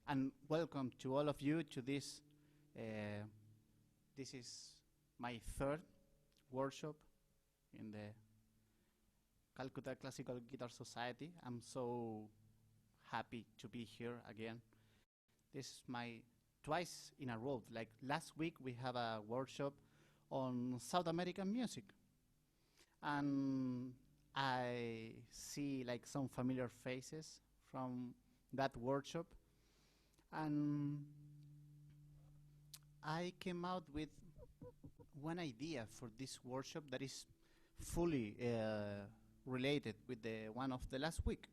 and welcome to all of you to this. This is my third workshop in the Calcutta Classical Guitar Society. I'm so happy to be here again. This is my twice in a row. Like last week, we have a workshop on South American music, and I see like some familiar faces from that workshop, and I came out with one idea for this workshop that is fully related with the one of the last week.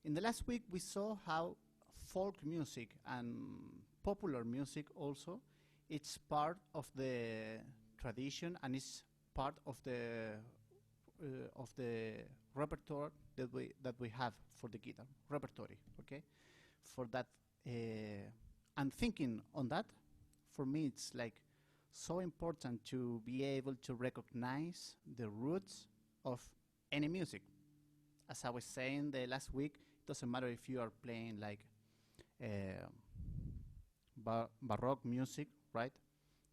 In the last week, we saw how folk music and popular music also, it's part of the tradition and it's part of the repertoire that we have for the guitar repertoire. Okay, for that, and thinking on that, for me, it's like so important to be able to recognize the roots of any music. As I was saying the last week, it doesn't matter if you are playing like Baroque music, right?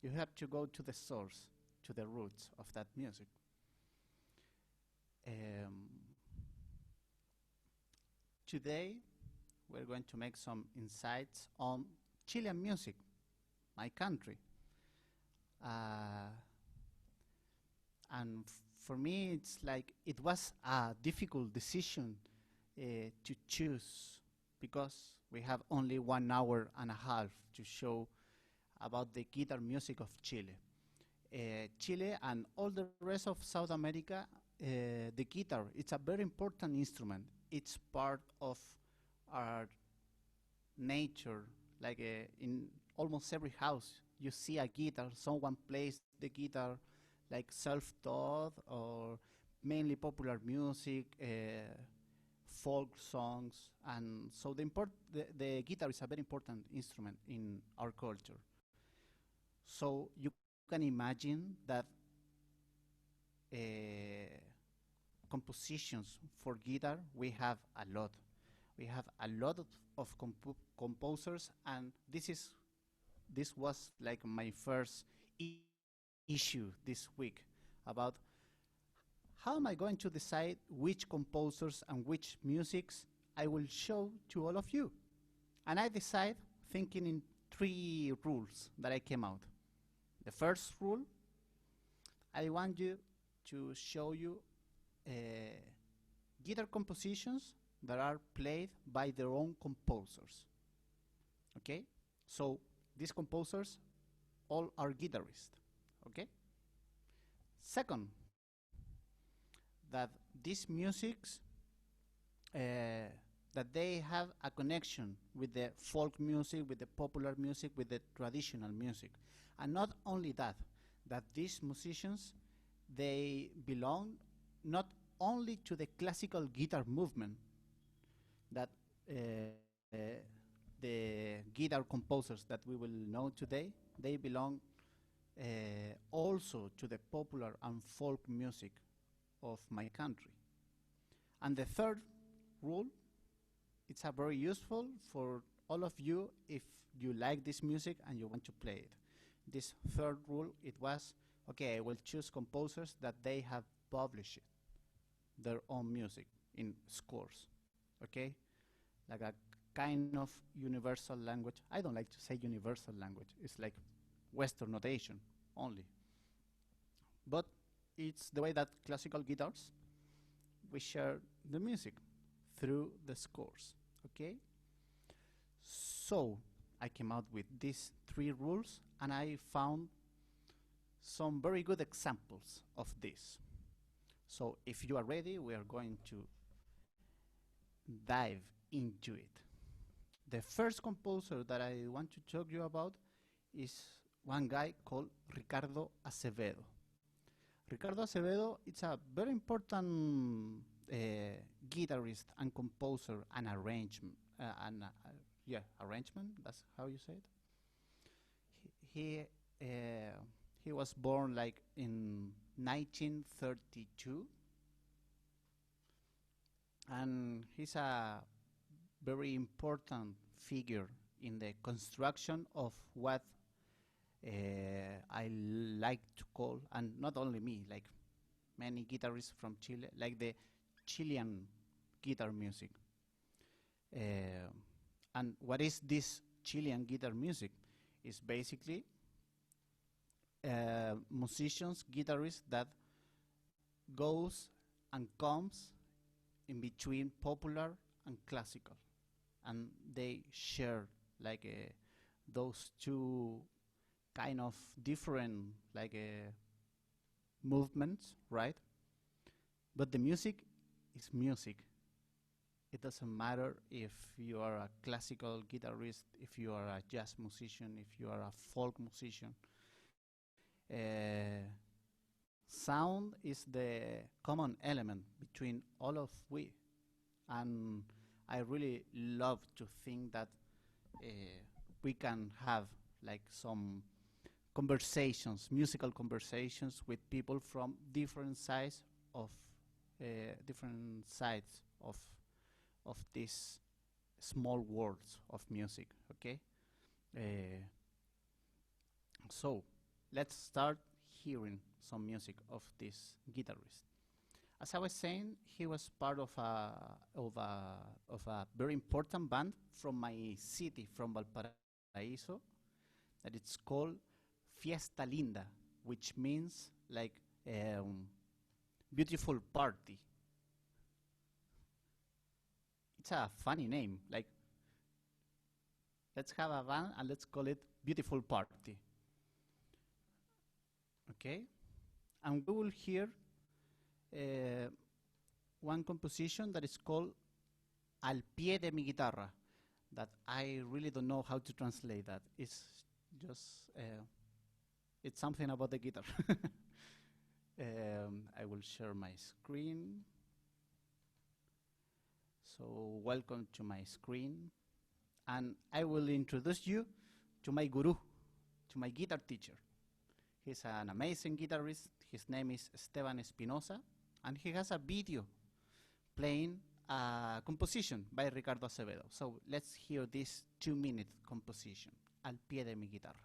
You have to go to the source, to the roots of that music. Today, we're going to make some insights on Chilean music, my country. And for me, it's like it was a difficult decision to choose because we have only 1 hour and a half to show about the guitar music of Chile. Chile and all the rest of South America, the guitar, it's a very important instrument. It's part of our nature, like in almost every house you see a guitar, someone plays the guitar, like self-taught or mainly popular music, folk songs, and so the guitar is a very important instrument in our culture. So you can imagine that compositions for guitar, we have a lot. We have a lot of composers, and this was like my first issue this week about how am I going to decide which composers and which musics I will show to all of you. And I decide thinking in 3 rules that I came out. The first rule, I want you to show you guitar compositions that are played by their own composers. Okay? So these composers all are guitarists. Okay? Second, that these musics that they have a connection with the folk music, with the popular music, with the traditional music. And not only that, that these musicians, they belong not only to the classical guitar movement, that the guitar composers that we will know today, they belong also to the popular and folk music of my country. And the third rule, it's a very useful for all of you if you like this music and you want to play it. This third rule, it was, okay, I will choose composers that they have published their own music in scores, okay? Like a kind of universal language. I don't like to say universal language. It's like Western notation only. But it's the way that classical guitars, we share the music through the scores, okay? So I came out with these 3 rules, and I found some very good examples of this. So if you are ready, we are going to dive into it. The first composer that I want to talk to you about is one guy called Ricardo Acevedo. Ricardo Acevedo, it's a very important guitarist and composer and arrangement, arrangement, that's how you say it. He was born like in 1932, and he's a very important figure in the construction of what I like to call, and not only me, like many guitarists from Chile, like the Chilean guitar music. And what is this Chilean guitar music? It's basically musicians, guitarists that goes and comes in between popular and classical, and they share like those two kind of different like movements, right? But the music is music. It doesn't matter if you are a classical guitarist, if you are a jazz musician, if you are a folk musician. Sound is the common element between all of we. And I really love to think that we can have like some conversations, musical conversations with people from different sides of these small worlds of music. Okay, so let's start hearing some music of this guitarist. As I was saying, he was part of a very important band from my city, from Valparaíso, that it's called Fiesta Linda, which means like beautiful party. It's a funny name, like let's have a band and let's call it Beautiful Party. Okay, and we will hear one composition that is called Al pie de mi guitarra, that I really don't know how to translate that. It's just, it's something about the guitar. I will share my screen. So welcome to my screen. And I will introduce you to my guru, to my guitar teacher. He's an amazing guitarist. His name is Esteban Espinosa, and he has a video playing a composition by Ricardo Acevedo. So let's hear this 2-minute composition, Al pie de mi guitarra.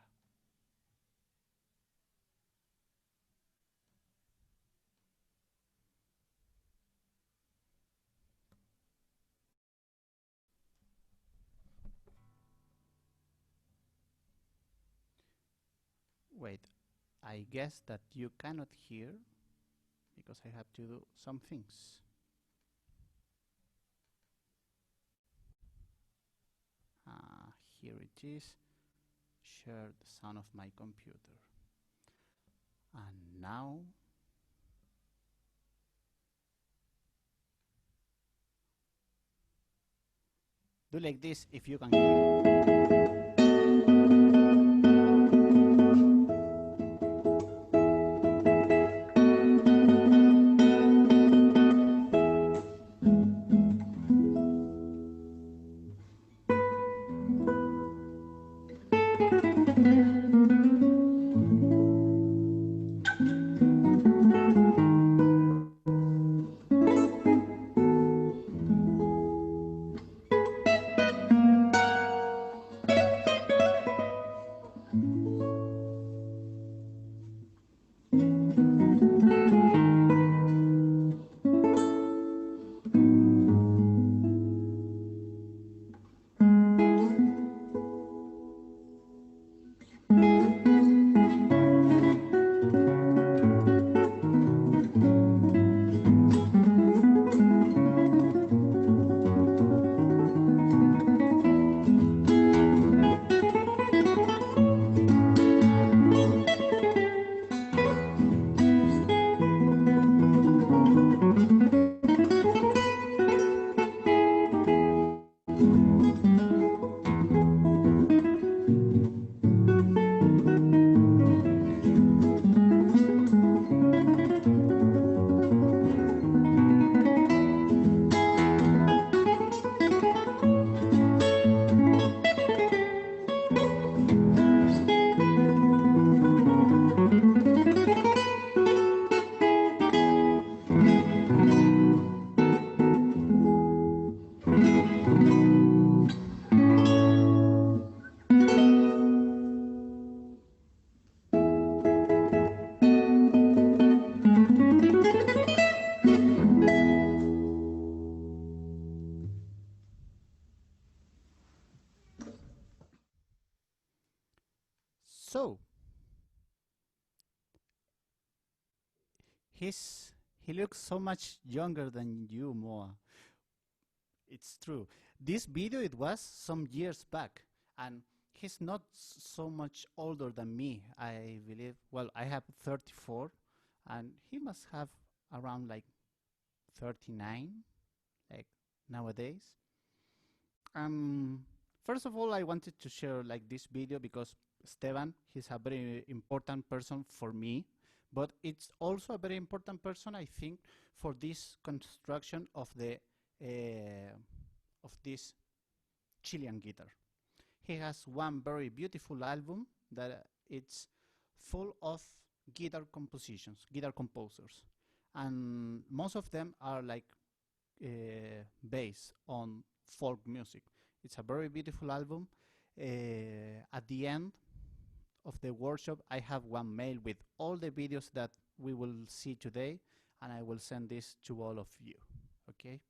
Wait, I guess that you cannot hear because I have to do some things. Here it is. Share the sound of my computer. And now do like this if you can hear. So he's he looks so much younger than you, Moa. It's true. This video, it was some years back, and he's not so much older than me, I believe. Well, I have 34, and he must have around like 39, like nowadays. Um, First of all, I wanted to share like this video because Esteban, he's a very important person for me, but it's also a very important person, I think, for this construction of the of this Chilean guitar. He has one very beautiful album that it's full of guitar compositions, guitar composers, and most of them are like based on folk music. It's a very beautiful album. At the end of the workshop, I have one mail with all the videos that we will see today, and I will send this to all of you. Okay.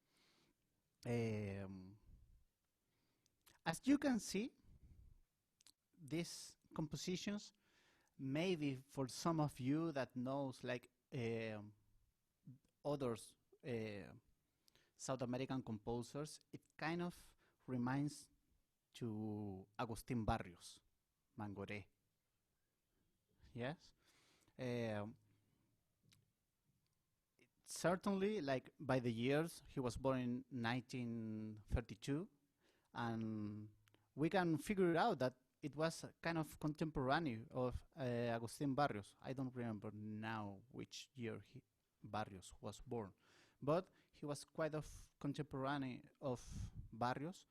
As you can see, these compositions, maybe for some of you that knows like others South American composers, it kind of reminds to Agustín Barrios, Mangoré. Yes. Certainly, like by the years, he was born in 1932, and we can figure out that it was kind of contemporary of Agustín Barrios. I don't remember now which year Barrios was born, but he was quite of contemporary of Barrios,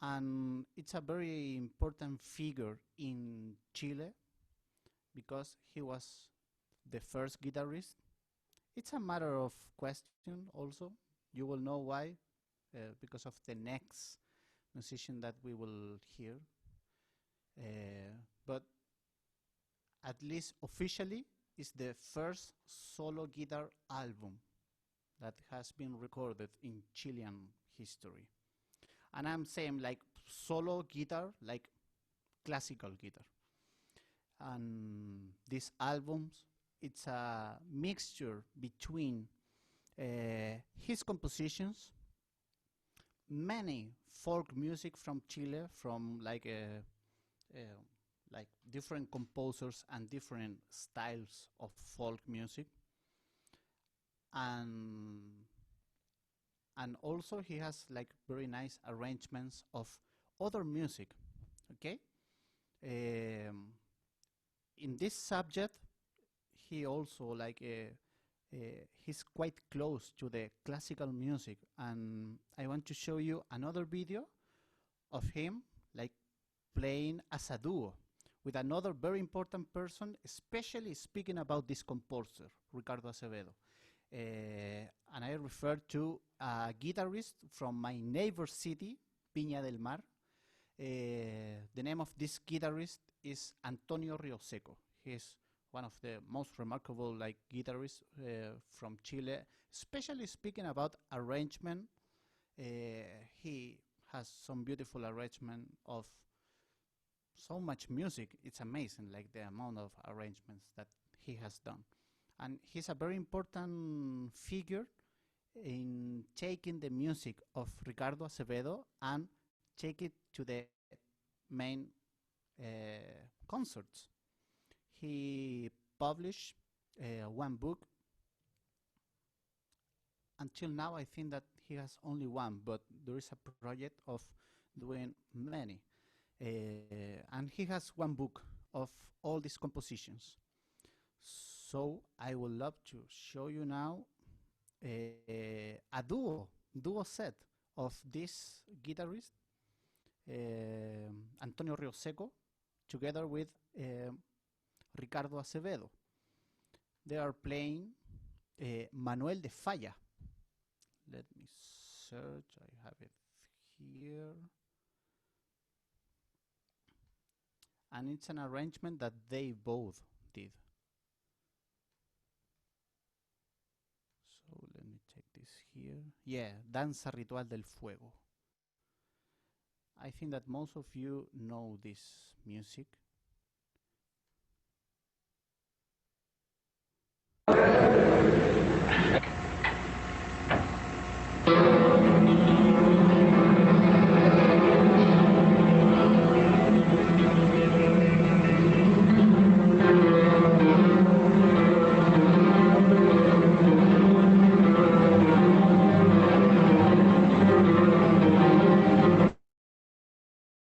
and it's a very important figure in Chile because he was the first guitarist. It's a matter of question also. You will know why, because of the next musician that we will hear. But at least officially, it's the first solo guitar album that has been recorded in Chilean history. And I'm saying like solo guitar, like classical guitar. And these albums, it's a mixture between his compositions, many folk music from Chile, from like different composers and different styles of folk music, and also he has like very nice arrangements of other music. Okay, in this subject, he also like he's quite close to the classical music, and I want to show you another video of him like playing as a duo with another very important person, especially speaking about this composer, Ricardo Acevedo. And I refer to a guitarist from my neighbor city, Viña del Mar. The name of this guitarist is Antonio Rioseco. He's one of the most remarkable like guitarists from Chile, especially speaking about arrangement. He has some beautiful arrangement of so much music. It's amazing, like the amount of arrangements that he has done. And he's a very important figure in taking the music of Ricardo Acevedo and take it to the main concerts. He published one book. Until now, I think that he has only one, but there is a project of doing many. And he has one book of all these compositions. So I would love to show you now a duo set of this guitarist, Antonio Rioseco, together with Ricardo Acevedo. They are playing Manuel de Falla. Let me search, I have it here. And it's an arrangement that they both did. So let me take this here. Yeah, Danza Ritual del Fuego. I think that most of you know this music.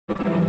So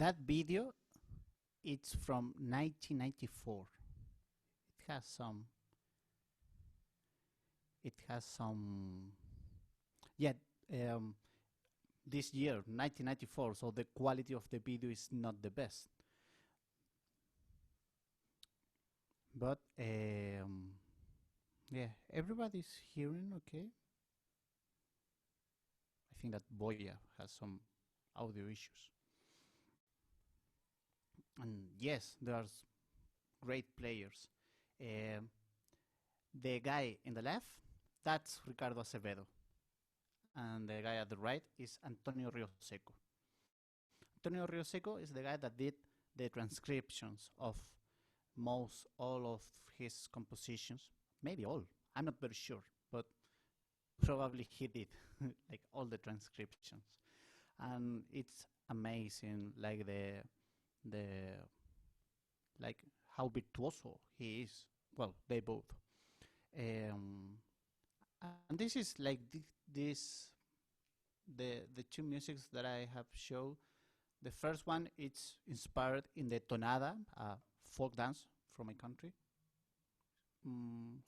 that video, it's from 1994. It has some. It has some. Yeah. Um, this year, 1994. So the quality of the video is not the best. But yeah, everybody's hearing okay. I think that Boya has some audio issues. And yes, there's great players. Um, the guy in the left, that's Ricardo Acevedo. And the guy at the right is Antonio Rioseco. Antonio Rioseco is the guy that did the transcriptions of most all of his compositions. Maybe all. I'm not very sure, but probably he did like all the transcriptions. And it's amazing, like the like how virtuoso he is. Well, they both. Um, and this is like this the two musics that I have shown. The first one it's inspired in the tonada, folk dance from my country.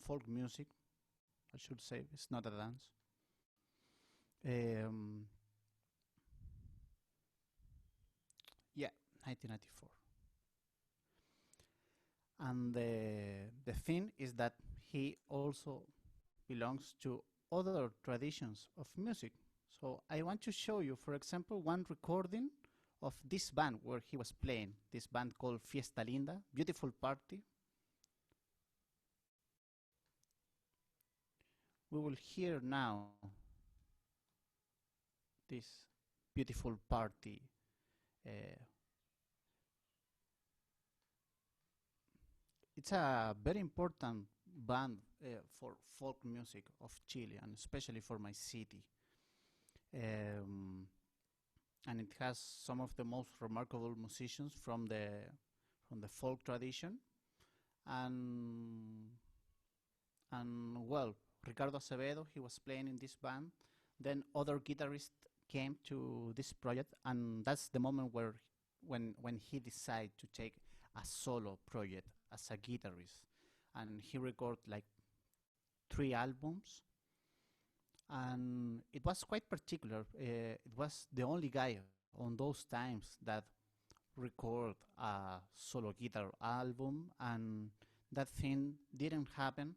Folk music, I should say. It's not a dance. Um, yeah, 1994. And the thing is that he also belongs to other traditions of music. So I want to show you, for example, one recording of this band where he was playing, this band called Fiesta Linda, Beautiful Party. We will hear now this beautiful party. It's a very important band for folk music of Chile, and especially for my city. And it has some of the most remarkable musicians from the folk tradition, and well, Ricardo Acevedo, he was playing in this band. Then other guitarists came to this project, and that's the moment where when he decided to take a solo project as a guitarist, and he recorded like 3 albums, and it was quite particular. It was the only guy on those times that record a solo guitar album, and that thing didn't happen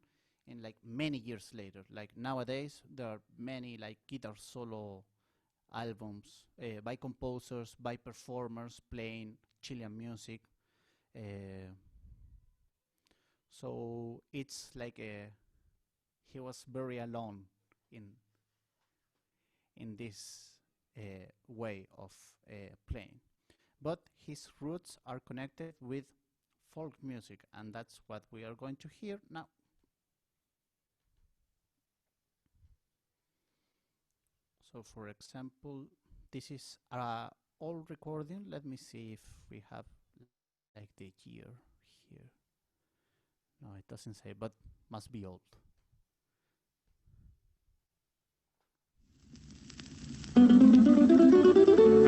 in like many years later. Like nowadays, there are many like guitar solo albums by composers, by performers playing Chilean music. So it's like he was very alone in this way of playing. But his roots are connected with folk music, and that's what we are going to hear now. So for example, this is an old recording. Let me see if we have like the year here. No, it doesn't say, but must be old.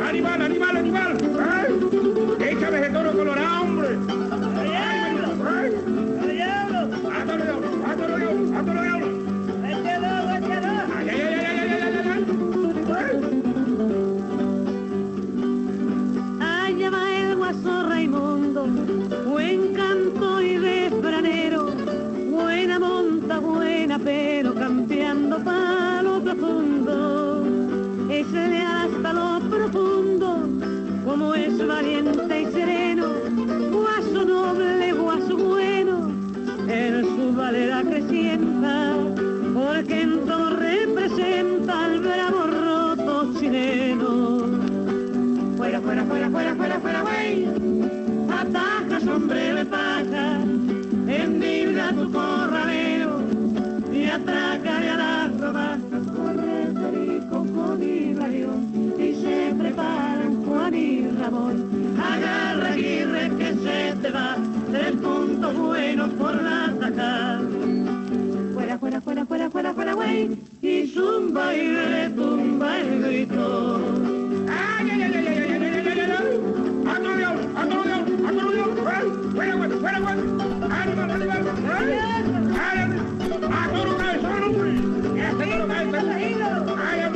¡Animal, animal, animal! ¡Ay! ¡Échame ese toro colorado, hombre! ¡Al diablo! ¡Al diablo! ¡Átalo, diablo! ¡Átalo, diablo! ¡Átalo, diablo! ¡Échalo, échalo! ¡Ay, ay, ay, ay, ay, ay, ay! Allá va el guaso Raimundo, buen canto y refranero, buena monta, buena, pero campeando pa' lo profundo. Ese le hasta lo profundo, como es valiente y sereno, guaso noble, guaso bueno, en su valera crecienta, porque en todo representa al bravo roto chileno. Fuera, fuera, fuera, fuera, fuera, fuera, güey, ataja sombrero de paja, endilga tu corralero y atrácale a las rodajas, corre perico con Hilarión y se preparan Juan y Ramón. Agarra Aguirre que se te va, 3 puntos buenos por la taca. Fuera, fuera, fuera, fuera, fuera, fuera, güey, y zumba y le tumba el grito. ¡Ay, ay, ay, ay, ay, ay, ay, ay, ay, ay! ¡Átalo, diablo! ¡Átalo, diablo! ¡Átalo, diablo! ¡Ay! ¡Fuera, güey! ¡Fuera, güey! ¡Animal, animal! ¡Ay! ¡Ay! ¡Átalo, cabezón, hombre! ¡Este toro cabezón! ¡Ay, ay!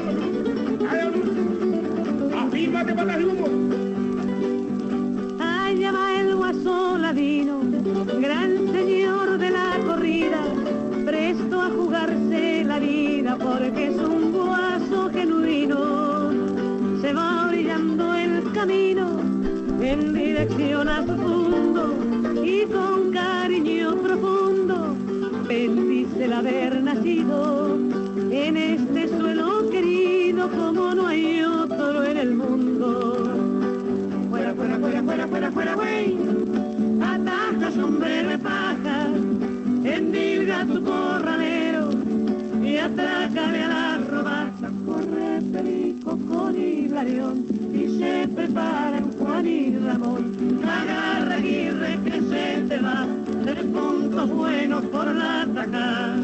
¡Afírmate, patas de humo! Allá va el guaso ladino, gran señor de la corrida, presto a jugarse la vida porque es un guaso genuino. Se va orillando el camino en dirección a su fondo y con cariño profundo bendice el haber nacido en este suelo querido como no hay otro en el mundo. Fuera, fuera, fuera, fuera, fuera, fuera, güey, ataja sombrero de paja, endilga tu corralero y atrácale a la rodaja, corre perico con Hilarión y se preparan Juan y Ramón. Agarra Aguirre que se te va, 3 puntos buenos por la taca.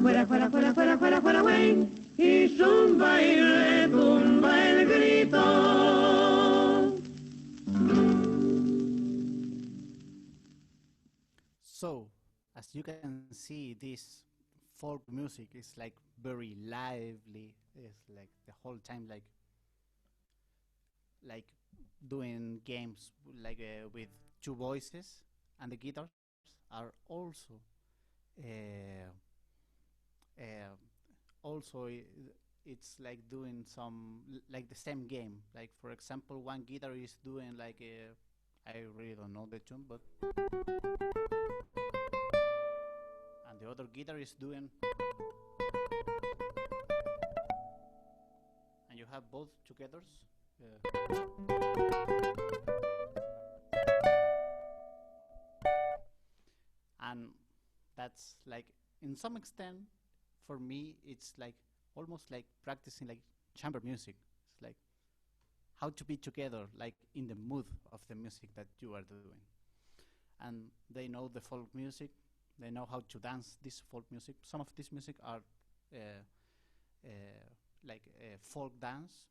Fuera, fuera, fuera, fuera, fuera, fuera, güey, y zumba y retumba el grito. So, as you can see, this folk music is like very lively. It's like the whole time like doing games like with 2 voices, and the guitars are also also it's like doing some like the same game. Like for example, one guitar is doing like I really don't know the tune, but and the other guitar is doing, and you have both together. And that's like, in some extent, for me, it's like almost like practicing like chamber music. It's like how to be together, like in the mood of the music that you are doing. And they know the folk music. They know how to dance this folk music. Some of this music are like folk dance.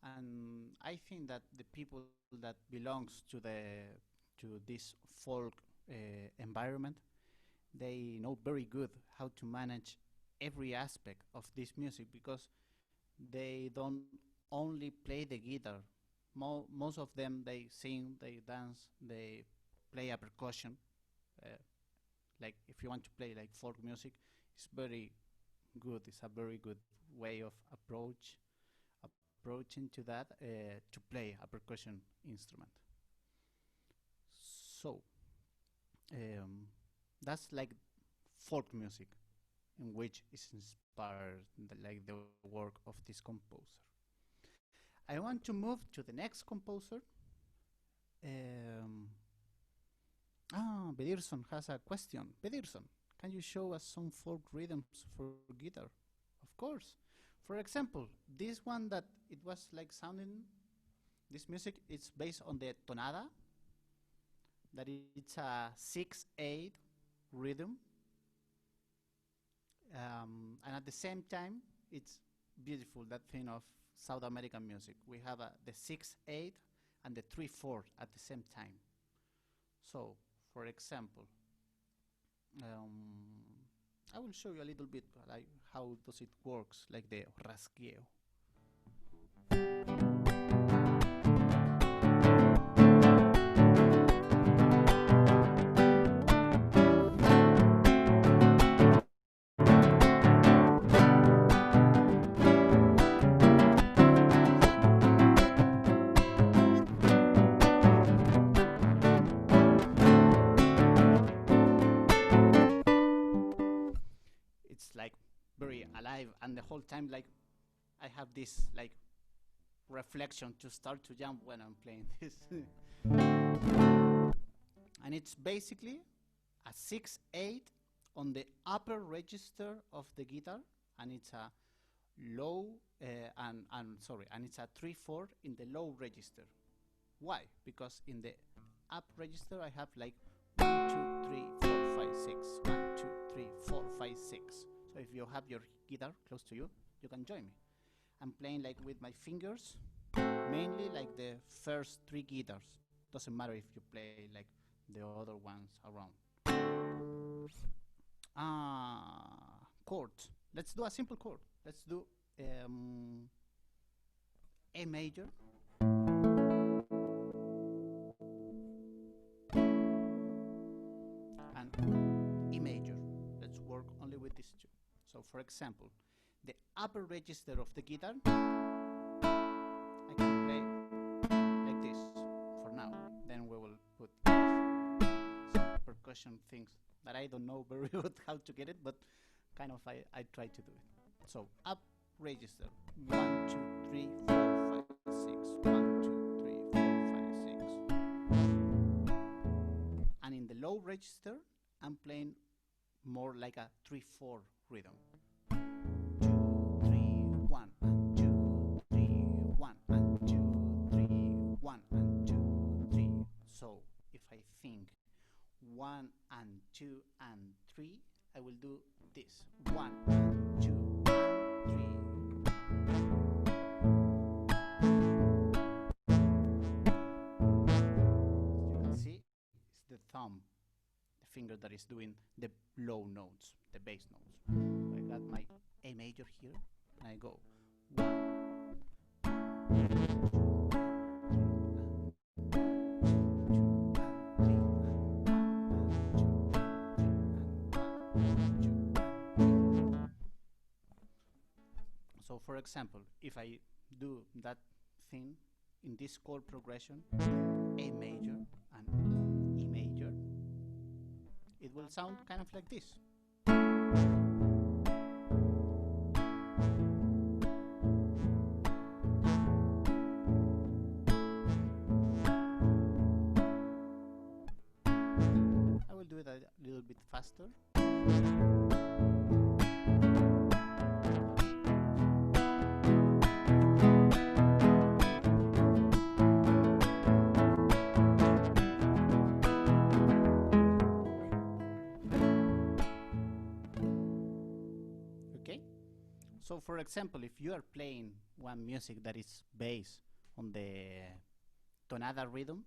And I think that the people that belongs to this folk environment, they know very good how to manage every aspect of this music, because they don't only play the guitar. Most of them, they sing, they dance, they play a percussion. Like if you want to play like folk music, it's very good. It's a very good way of approaching to that, to play a percussion instrument. So that's like folk music, in which is inspired like the work of this composer. I want to move to the next composer. Bedirson has a question. Bedirson, can you show us some folk rhythms for guitar? Of course. For example, this one that it was like sounding, this music, it's based on the tonada, that it's a 6/8 rhythm. And at the same time, it's beautiful, that thing of South American music. We have the 6/8 and the 3/4 at the same time. So, for example, I will show you a little bit like how does it works, like the rasgueo. Alive, and the whole time like I have this like reflection to start to jump when I'm playing this. And it's basically a 6/8 on the upper register of the guitar, and it's a low and it's a 3/4 in the low register. Why? Because in the up register I have like 1, 2, 3, 4, 5, 6, 1, 2, 3, 4, 5, 6. So if you have your guitar close to you, you can join me. I'm playing like with my fingers, mainly like the first 3 guitars. Doesn't matter if you play like the other ones around. Chords. Let's do a simple chord. Let's do A major. And E major. Let's work only with these two. So for example, the upper register of the guitar, I can play like this for now. Then we will put some percussion things that I don't know very good how to get it, but kind of I try to do it. So up register, 1, 2, 3, 4, 5, 6, 1, 2, 3, 4, 5, 6. And in the low register, I'm playing more like a 3/4 rhythm. 2, 3, 1, and 2, 3, 1, and 2, 3, 1, and 2, 3. So if I think 1 and 2 and 3, I will do this. 1 and 2 and 3. You can see it's the thumb, the finger that is doing the low notes, the bass notes. So I got my A major here, and I go 1, 2, 3, for example, if I do that thing in this chord progression, A major and E major, it will sound kind of like this. I will do it a little bit faster. So for example, if you are playing one music that is based on the tonada rhythm,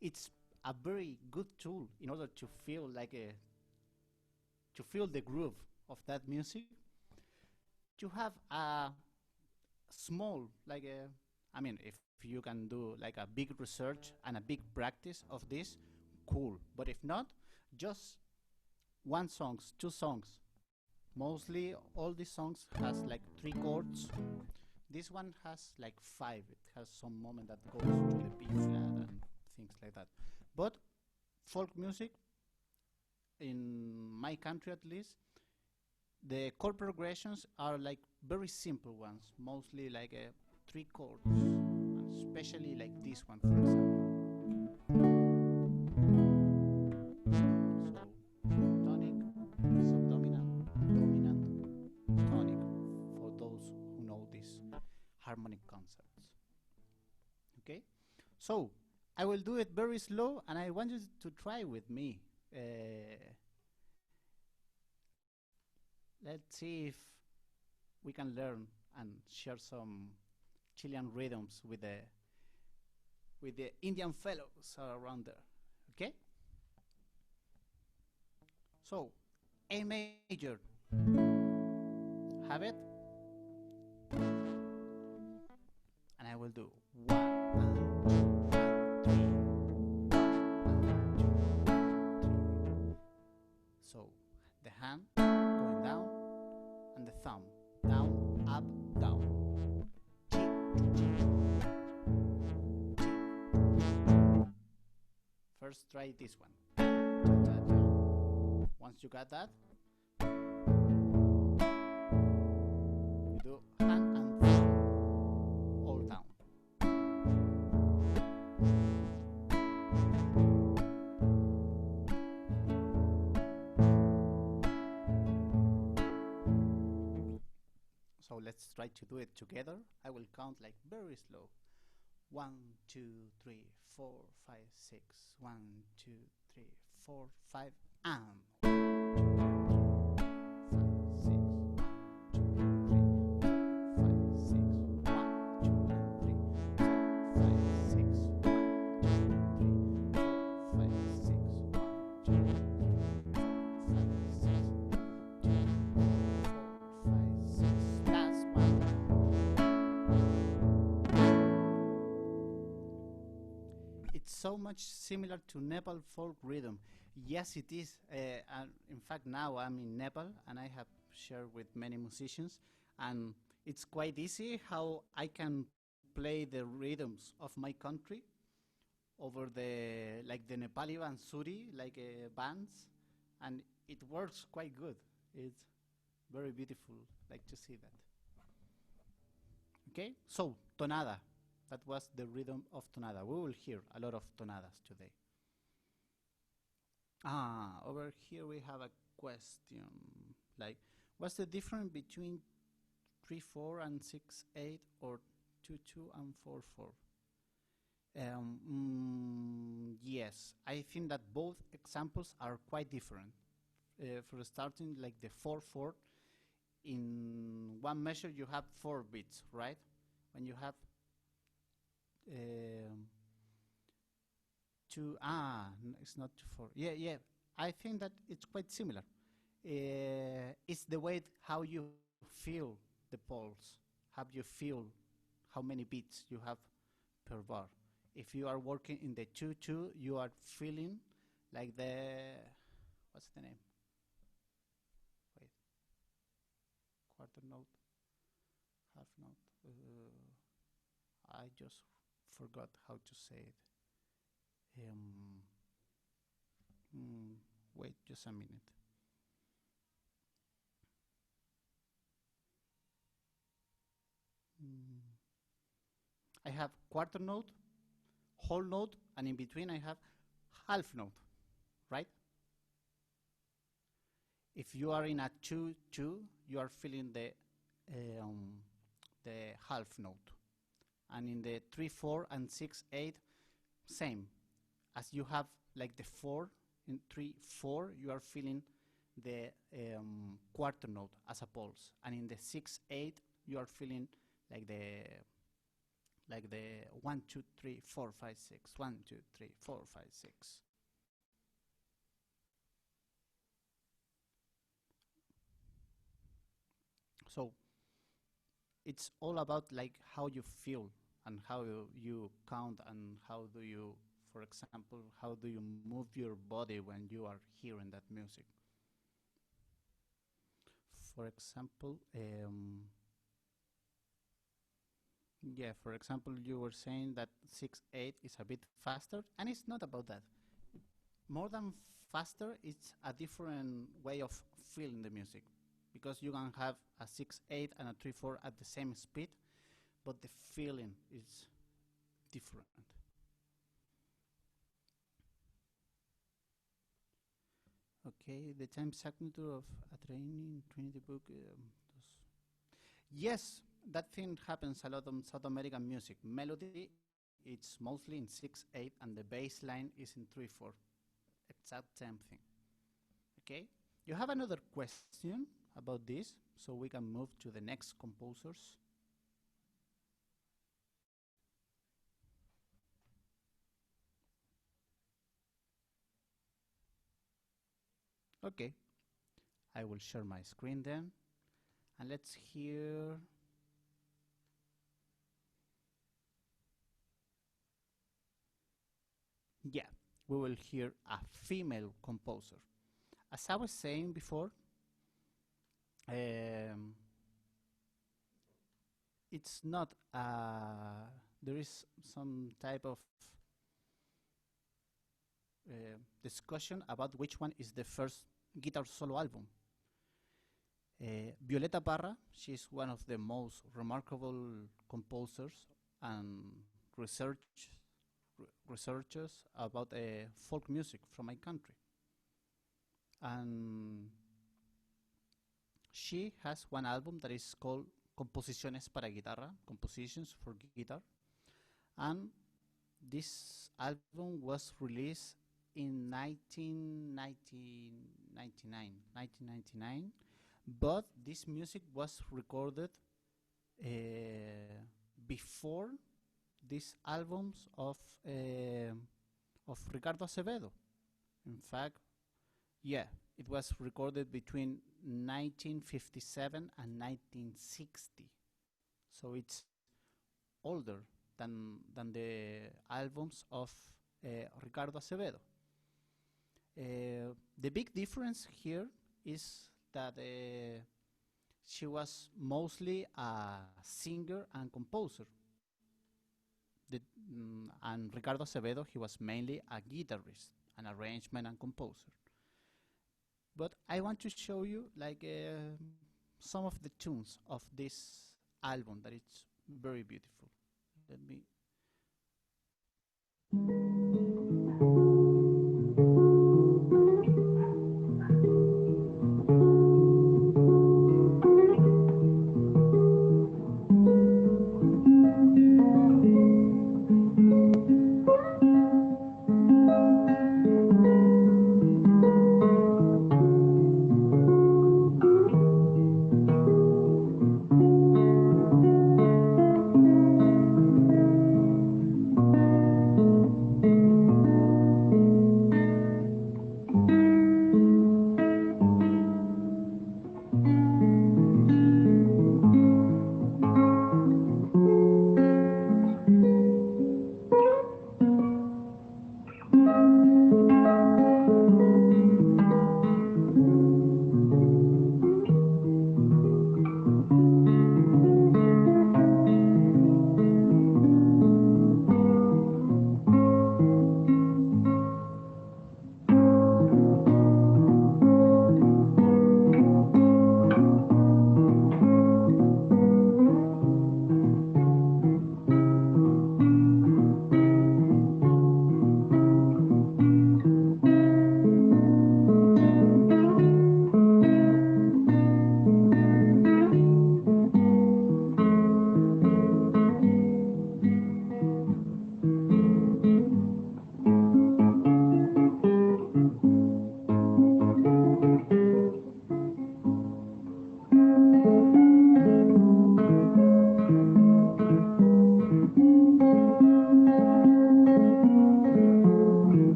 it's a very good tool in order to feel the groove of that music. To have a small, if you can do like a big research and a big practice of this, cool. But if not, just one song, two songs. Mostly all these songs has like 3 chords. This one has like 5. It has some moment that goes to the B flat and things like that. But folk music, in my country at least, the chord progressions are like very simple ones, mostly like 3 chords, and especially like this one, for example. Harmonic concepts. Okay, so I will do it very slow, and I want you to try with me. Let's see if we can learn and share some Chilean rhythms with the Indian fellows around there. Okay, so A major. Have it. And I will do 1 and 2 and 3, 1 and 2 and 3. So the hand going down and the thumb down, up, down. First try this one. Once you got that, you do hand and thumb. Down. So let's try to do it together. I will count like very slow. 1, 2, 3, 4, 5, 6. 1, 2, 3, 4, 5, and. So much similar to Nepal folk rhythm. Yes, it is. In fact, now I'm in Nepal, and I have shared with many musicians, and it's quite easy how I can play the rhythms of my country over the Nepali Bansuri, bands, and it works quite good. It's very beautiful, to see that. Okay, so tonada. That was the rhythm of tonada. We will hear a lot of tonadas today. Over here we have a question. What's the difference between 3/4 and 6/8, or 2/2 and 4/4? Yes, I think that both examples are quite different. For starting, the 4/4, in one measure you have 4 beats, right? When you have it's not 2/4. Yeah. I think that it's quite similar. It's the way how you feel the pulse. How you feel how many beats you have per bar. If you are working in the 2/2, you are feeling like what's the name? Wait, quarter note. half note. I just forgot how to say it. Wait just a minute. I have quarter note, whole note, and in between I have half note, right? If you are in a 2-2, you are feeling the half note. And in the 3-4 and 6-8, same. As you have like the 4 in 3-4, you are feeling the quarter note as a pulse. And in the 6-8, you are feeling like the 1, 2, 3, 4, 5, 6, 1, 2, 3, 4, 5, 6. So it's all about like how you feel and how you count and how do you, for example, how do you move your body when you are hearing that music. For example, for example, you were saying that 6-8 is a bit faster, and it's not about that. More than faster, it's a different way of feeling the music, because you can have a 6-8 and a 3-4 at the same speed, but the feeling is different. Okay, the time signature of a training Trinity book. Yes, that thing happens a lot on South American music. Melody, it's mostly in 6-8, and the bass line is in 3-4. Exact same thing. Okay, you have another question about this, so we can move to the next composers. Okay, I will share my screen then, and let's hear. Yeah, we will hear a female composer. As I was saying before, it's not, there is some type of discussion about which one is the first guitar solo album. Violeta Parra, she's one of the most remarkable composers and researchers about folk music from my country. And she has one album that is called Composiciones para Guitarra, Compositions for Guitar. And this album was released in 1999, but this music was recorded before these albums of Ricardo Acevedo. In fact, yeah, it was recorded between 1957 and 1960. So it's older than the albums of Ricardo Acevedo. The big difference here is that she was mostly a singer and composer. And Ricardo Acevedo, he was mainly a guitarist, an arrangement and composer. But I want to show you like some of the tunes of this album that it's very beautiful. Let me.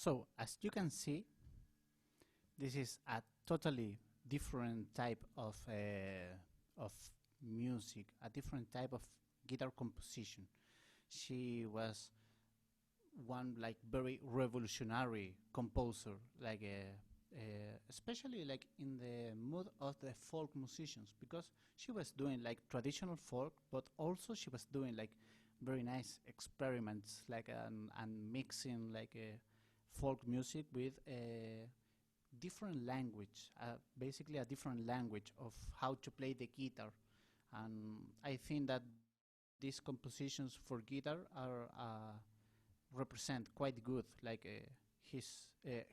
So, as you can see, this is a totally different type of music, a different type of guitar composition. She was one like very revolutionary composer, like especially like in the mood of the folk musicians, because she was doing like traditional folk, but also she was doing like very nice experiments, like and mixing like folk music with a different language, basically a different language of how to play the guitar. And I think that these compositions for guitar are represent quite good, like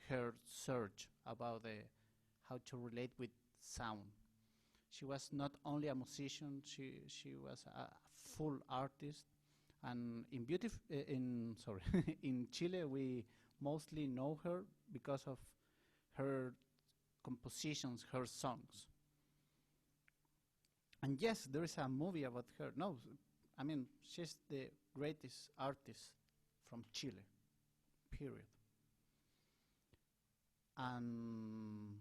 her search about how to relate with sound. She was not only a musician; she was a full artist. And in Chile, we mostly know her because of her compositions, her songs. And yes, there is a movie about her. No, I mean, she's the greatest artist from Chile, period. And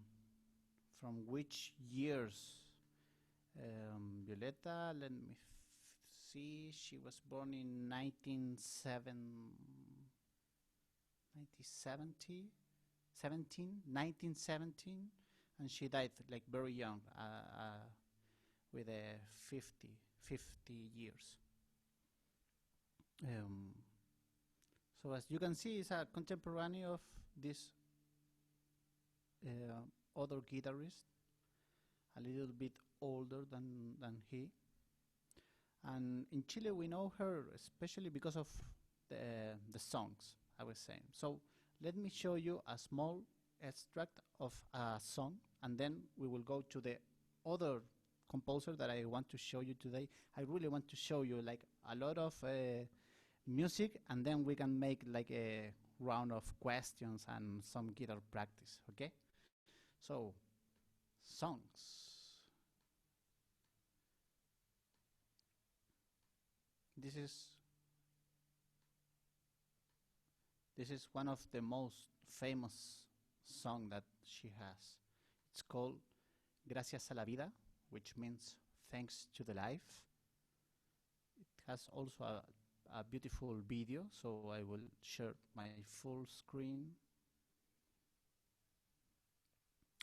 from which years? Violeta, let me see, she was born in 1917, and she died like very young, with 50 years. So as you can see, it's a contemporary of this other guitarist, a little bit older than he. And in Chile, we know her especially because of the songs, I was saying. So let me show you a small extract of a song, and then we will go to the other composer that I want to show you today. I really want to show you like a lot of music, and then we can make like a round of questions and some guitar practice, okay? So, songs. This is one of the most famous song that she has. It's called Gracias a la Vida, which means thanks to the life. It has also a beautiful video, so I will share my full screen.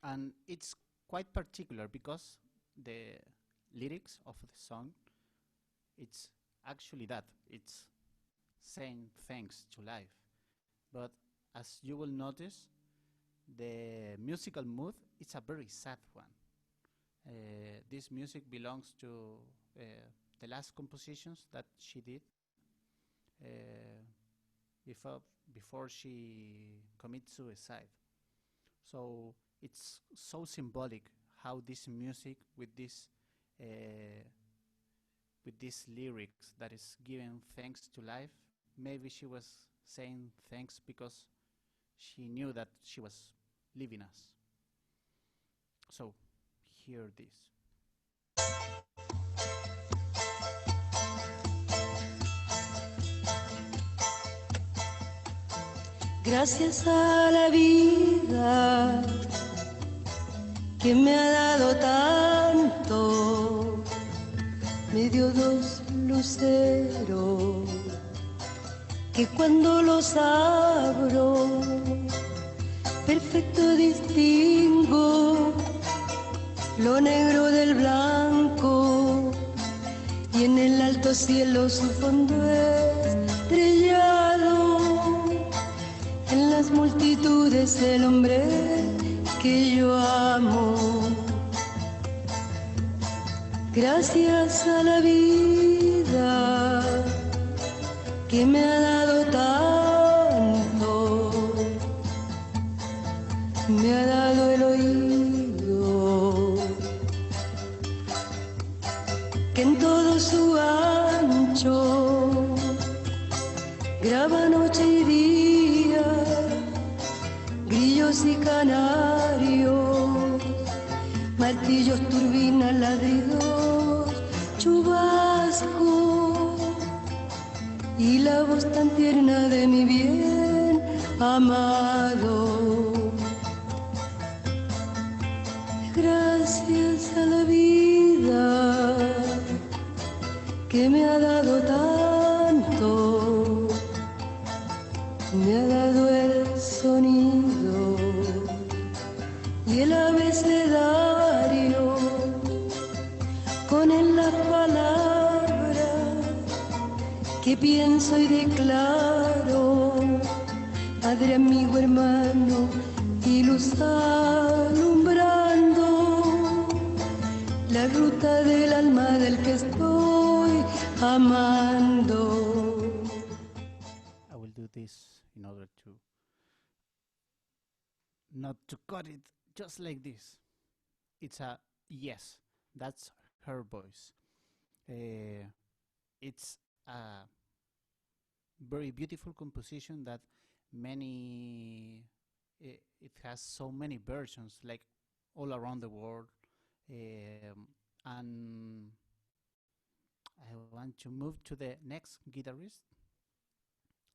And it's quite particular because the lyrics of the song, it's actually that. It's saying thanks to life. But as you will notice, the musical mood, it's a very sad one. This music belongs to the last compositions that she did before she commits suicide. So it's so symbolic how this music with these lyrics that is giving thanks to life. Maybe she was saying thanks because she knew that she was leaving us. So hear this. Gracias a la vida que me ha dado tanto, me dio dos luceros que cuando los abro perfecto distingo lo negro del blanco, y en el alto cielo su fondo estrellado, en las multitudes el hombre que yo amo. Gracias a la vida que me ha dado tanto, me ha dado el oído que en todo su ancho graba noche y día, grillos y canarios, martillos, turbinas, ladridos, chubascos y la voz tan tierna de mi bien amado. Gracias a la vida que me ha dado tanto, me ha dado el sonido y el abecedario, con él las palabras que pienso y declaro. Padre, amigo, hermano y luz alumbrando la ruta del alma del que estoy amando. I will do this in order to not to cut it just like this. It's a yes, that's her voice. It's a very beautiful composition that it has so many versions, like all around the world, and I want to move to the next guitarist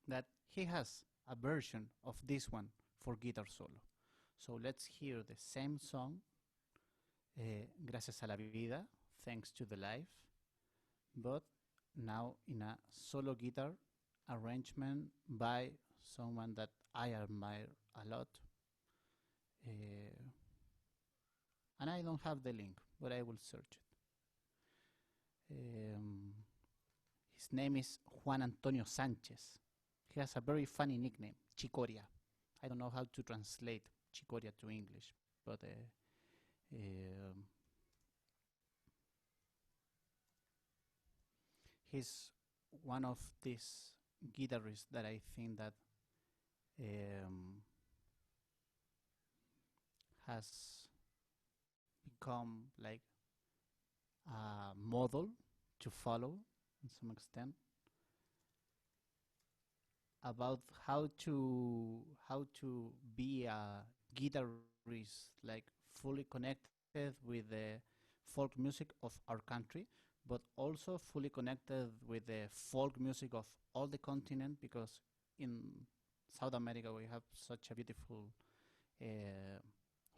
that he has a version of this one for guitar solo. So let's hear the same song, Gracias a la Vida, Thanks to the Life, but now in a solo guitar arrangement by someone that I admire a lot. And I don't have the link, but I will search it. His name is Juan Antonio Sanchez. He has a very funny nickname, Chicoria. I don't know how to translate Chicoria to English, but he's one of these guitarists that I think that has become like a model to follow in some extent about how to be a guitarist, like fully connected with the folk music of our country, but also fully connected with the folk music of all the continent, because in South America we have such a beautiful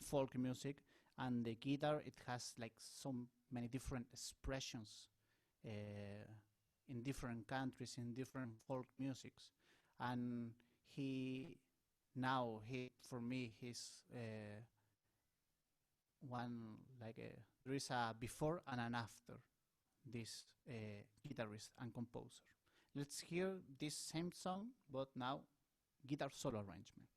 folk music, and the guitar, it has like so many different expressions in different countries, in different folk musics. And for me, he's one, like there is a before and an after this guitarist and composer. Let's hear this same song, but now guitar solo arrangement.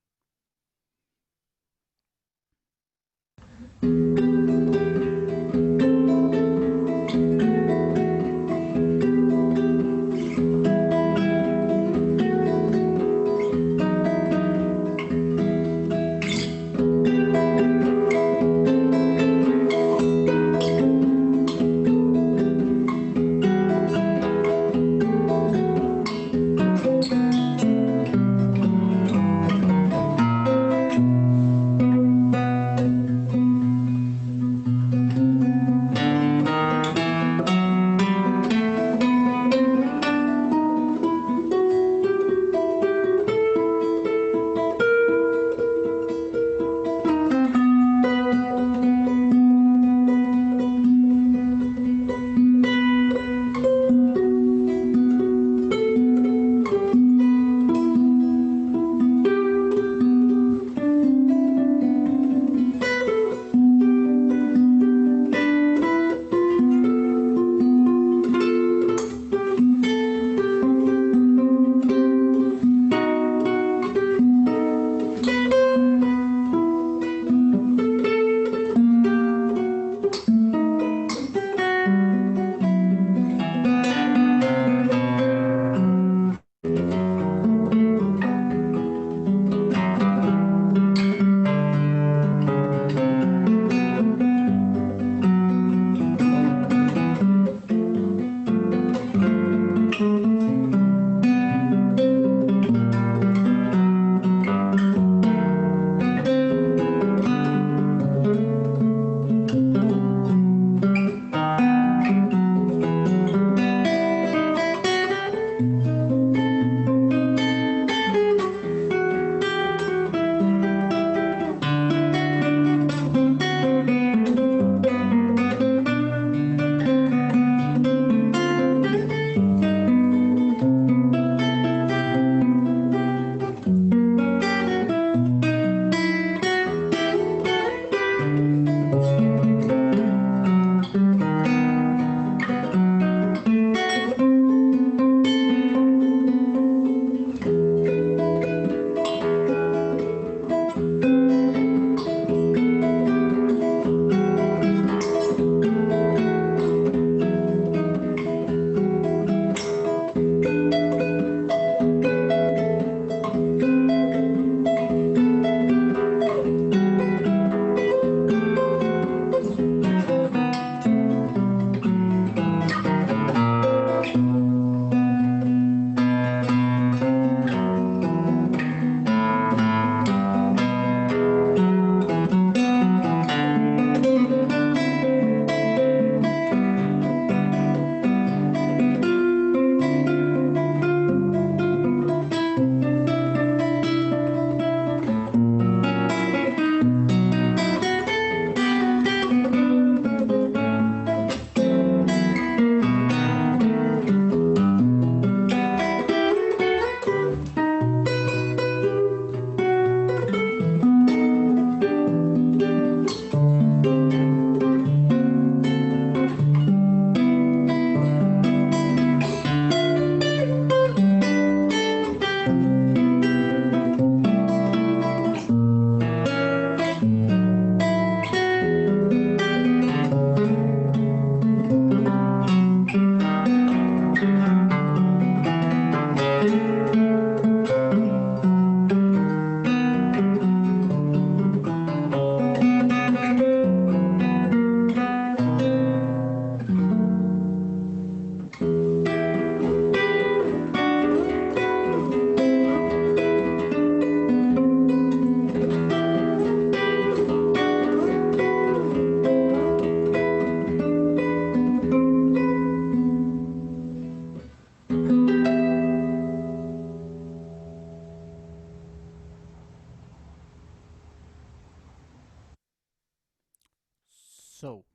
So,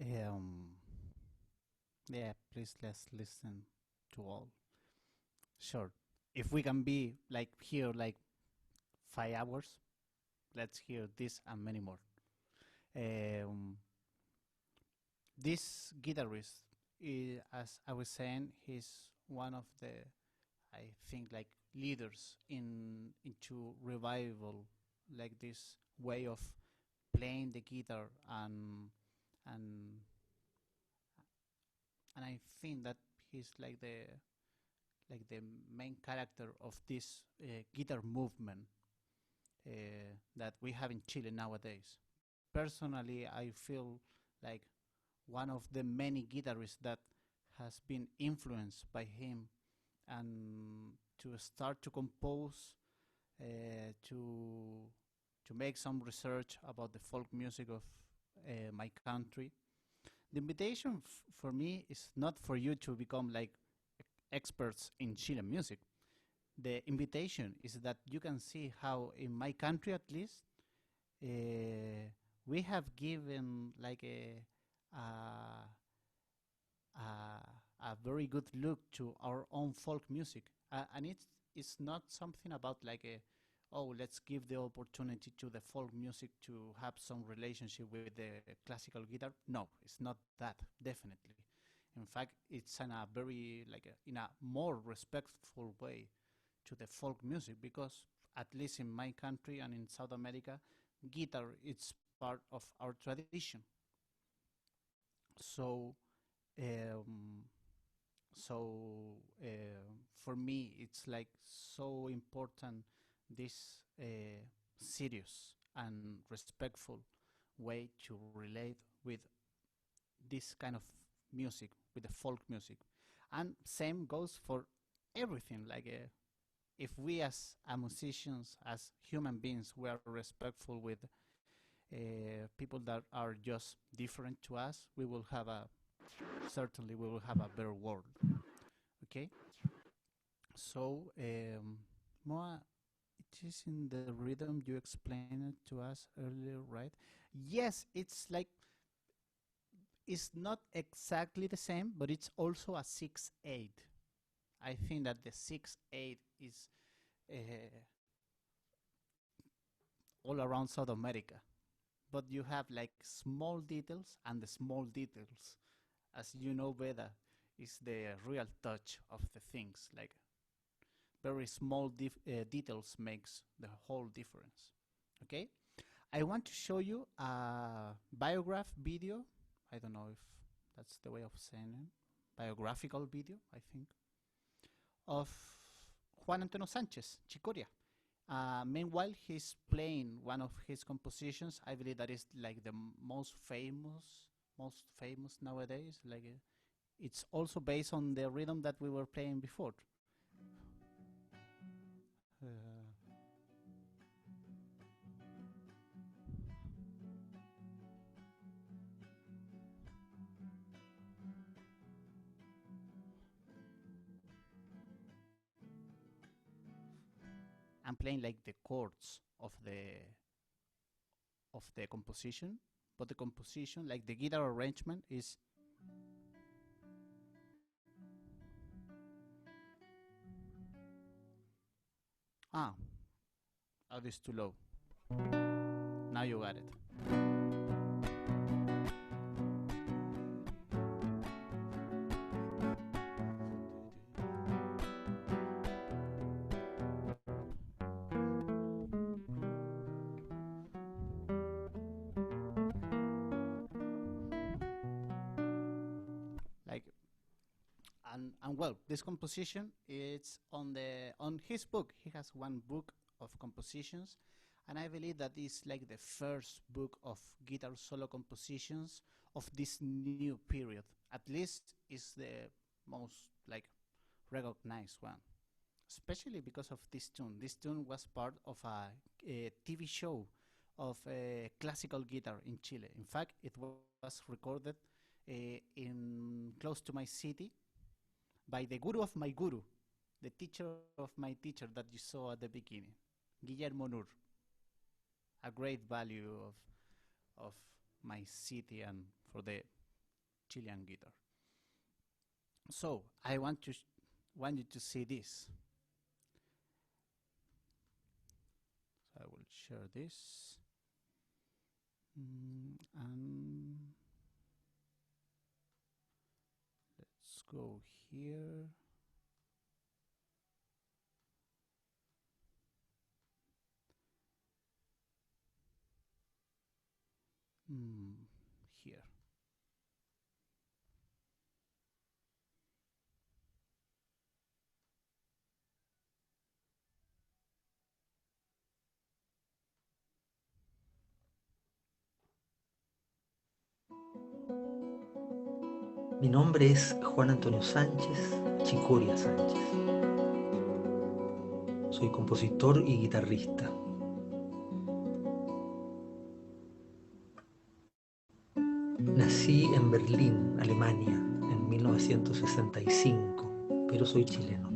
um, yeah, please let's listen to all. Sure. If we can be like here like 5 hours, let's hear this and many more. Um, this guitarist, as I was saying, he's one of the, I think, like leaders into revival, like this way of playing the guitar and and I think that he's like the main character of this guitar movement that we have in Chile nowadays. Personally, I feel like one of the many guitarists that has been influenced by him and to start to compose, to make some research about the folk music of my country. The invitation for me is not for you to become like experts in Chilean music. The invitation is that you can see how in my country at least we have given like a very good look to our own folk music, and it's not something about like a, oh, let's give the opportunity to the folk music to have some relationship with the classical guitar. No, it's not that, definitely. In fact, it's in a very like in a more respectful way to the folk music, because at least in my country and in South America, guitar it's part of our tradition. So um, for me, it's like so important this serious and respectful way to relate with this kind of music, with the folk music, and same goes for everything. Like if we as musicians, as human beings, we are respectful with people that are just different to us, we will have a certainly we will have a better world. Okay, so Moa, it is in the rhythm you explained it to us earlier, right? Yes, it's like it's not exactly the same, but it's also a 6/8. I think that the 6/8 is uh, all around South America, but you have like small details, and the small details, as you know better, is the real touch of the things. Like very small details makes the whole difference. Okay, I want to show you a biograph video. I don't know if that's the way of saying it. Biographical video, I think, of Juan Antonio Sanchez, Chicoria. Meanwhile, he's playing one of his compositions. I believe that is like the most famous nowadays. Like it's also based on the rhythm that we were playing before. Uh, I'm playing like the chords of the composition, but the composition, like the guitar arrangement, is ah, oh, this is too low. Now you got it. Like and well, this composition it's on his book. He has one book of compositions, and I believe that is like the first book of guitar solo compositions of this new period. At least is the most like recognized one, especially because of this tune. This tune was part of a TV show of classical guitar in Chile. In fact, it was recorded in close to my city by the guru of my guru, the teacher of my teacher that you saw at the beginning, Guillermo Nur. A great value of my city and for the Chilean guitar. So I want you to see this. So I will share this, and let's go here. Here. Mi nombre es Juan Antonio Sánchez, Chicoria Sánchez. Soy compositor y guitarrista. Nací en Berlín, Alemania, en 1965, pero soy chileno.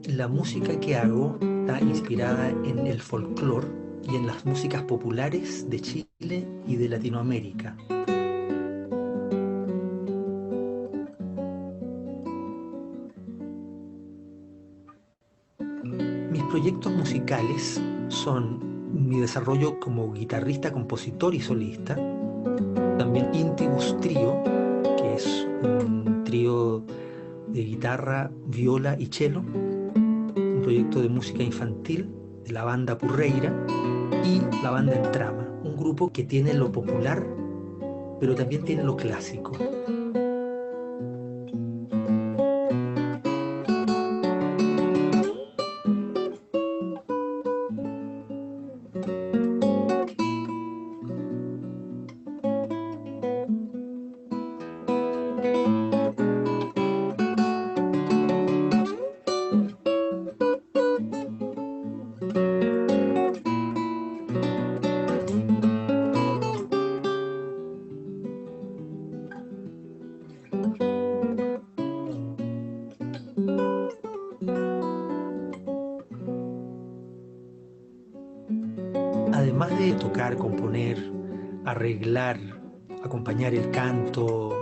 La música que hago está inspirada en el folclore y en las músicas populares de Chile y de Latinoamérica. Mis proyectos musicales son mi desarrollo como guitarrista, compositor y solista, también Intibus Trío, que es un trío de guitarra, viola y cello, un proyecto de música infantil de la banda Purreira y la banda El Trama, un grupo que tiene lo popular, pero también tiene lo clásico. Además de tocar, componer, arreglar, acompañar el canto,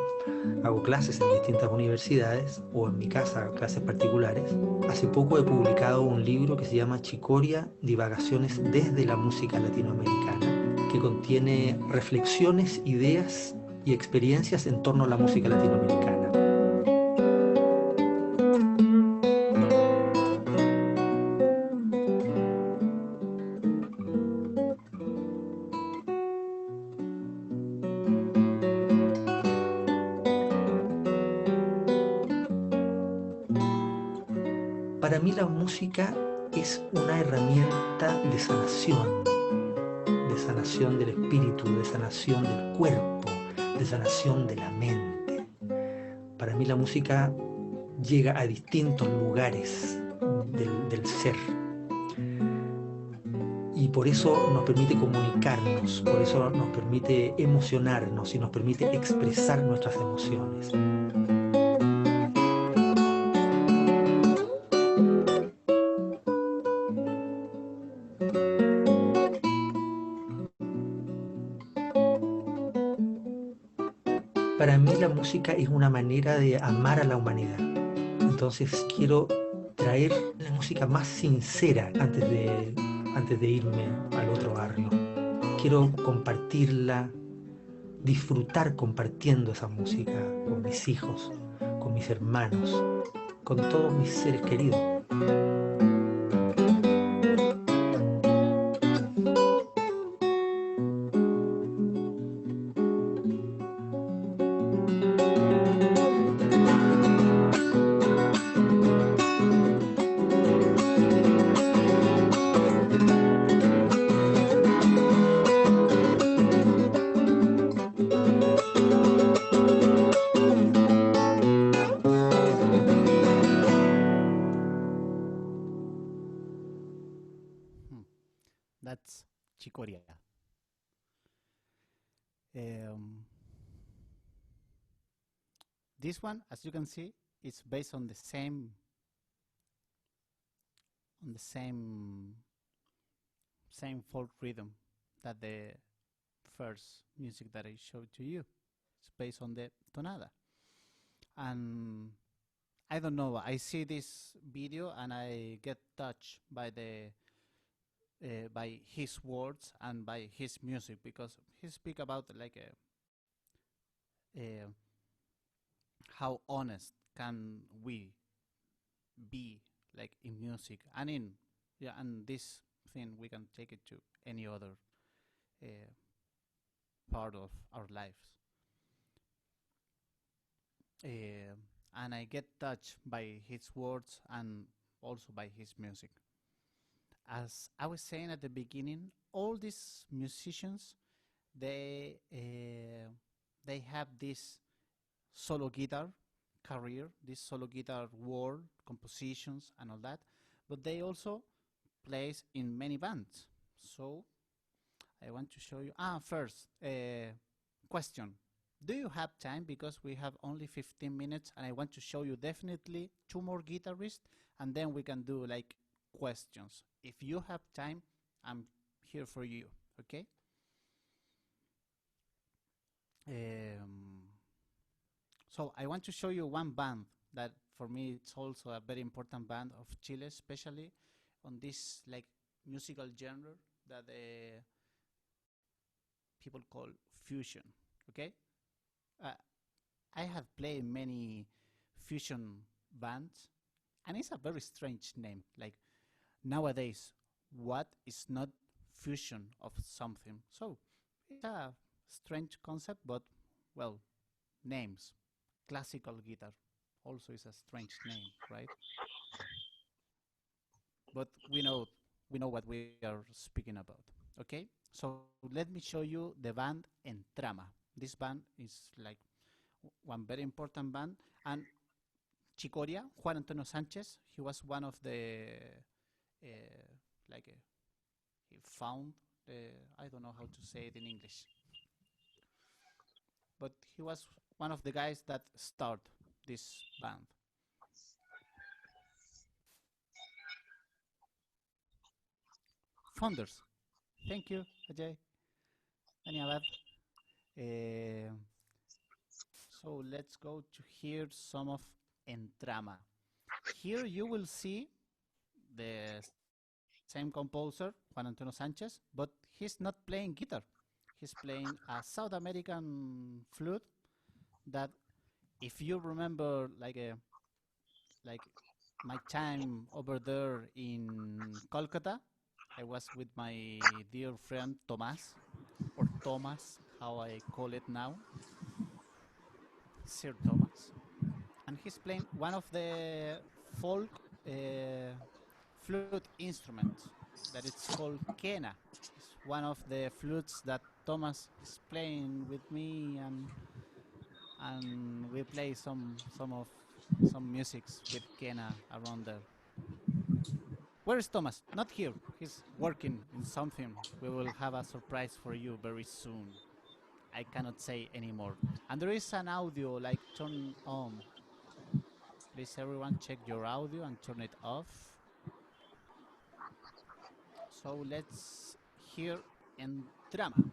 hago clases en distintas universidades o en mi casa, clases particulares. Hace poco he publicado un libro que se llama Chicoria, Divagaciones desde la música latinoamericana, que contiene reflexiones, ideas y experiencias en torno a la música latinoamericana. Para mí la música es una herramienta de sanación del espíritu, de sanación del cuerpo, de sanación de la mente. Para mí la música llega a distintos lugares del ser y por eso nos permite comunicarnos, por eso nos permite emocionarnos y nos permite expresar nuestras emociones. Para mí la música es una manera de amar a la humanidad. Entonces quiero traer la música más sincera antes de irme al otro barrio. Quiero compartirla, disfrutar compartiendo esa música con mis hijos, con mis hermanos, con todos mis seres queridos. That's Chicoria. This one, as you can see, is based on the same on the same folk rhythm that the first music that I showed to you. It's based on the tonada. And I don't know, I see this video and I get touched by the by his words and by his music, because he speak about like how honest can we be like in music and in and this thing we can take it to any other part of our lives. And I get touched by his words and also by his music. As I was saying at the beginning, all these musicians, they have this solo guitar career, this solo guitar world, compositions and all that, but they also plays in many bands. So I want to show you. First, question. Do you have time? Because we have only 15 minutes and I want to show you definitely 2 more guitarists and then we can do like questions. If you have time, I'm here for you, okay? So I want to show you one band that for me it's also a very important band of Chile, especially on this like musical genre that people call fusion, okay? I have played many fusion bands and it's a very strange name. Like nowadays, what is not fusion of something? So it's a strange concept, but well, names. Classical guitar also is a strange name, right? But we know what we are speaking about, okay? So let me show you the band Entrama. This band is like one very important band, and Chicoria, Juan Antonio Sanchez, he was one of the he found I don't know how to say it in English, but he was one of the guys that started this band. Founders. Thank you, Ajay. Dhanyavad. So let's go to hear some of Entrama. Here you will see the same composer, Juan Antonio Sanchez, but he's not playing guitar. He's playing a South American flute that, if you remember, like my time over there in Kolkata, I was with my dear friend Tomás, or Thomas, how I call it now, Sir Thomas, and he's playing one of the folk flute instruments that it's called quena. It's one of the flutes that Thomas is playing with me, and we play some musics with quena around there. Where is Thomas? Not here. He's working in something. We will have a surprise for you very soon. I cannot say anymore. And there is an audio like turn on. Please everyone check your audio and turn it off. So let's hear Entrama.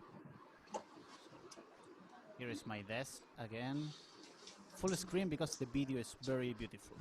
Here is my desk again. Full screen because the video is very beautiful.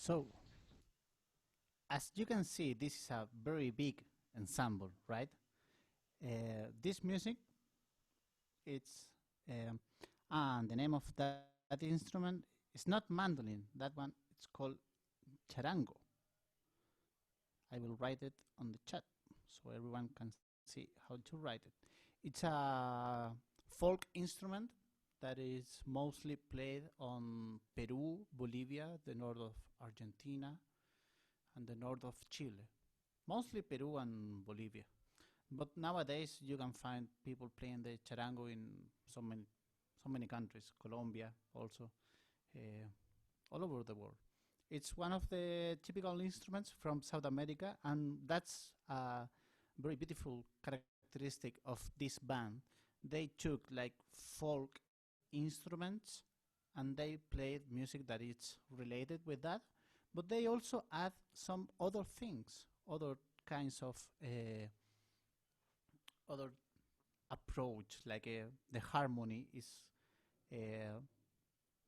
So, as you can see, this is a very big ensemble, right? This music, it's and the name of that instrument is not mandolin. That one, it's called charango. I will write it on the chat so everyone can see how to write it. It's a folk instrument that is mostly played on Peru, Bolivia, the north of Argentina, and the north of Chile. Mostly Peru and Bolivia. But nowadays you can find people playing the charango in so many countries, Colombia also, all over the world. It's one of the typical instruments from South America, and that's a very beautiful characteristic of this band. They took like folk instruments and they played music that is related with that, but they also add some other things, other kinds of other approach, like the harmony is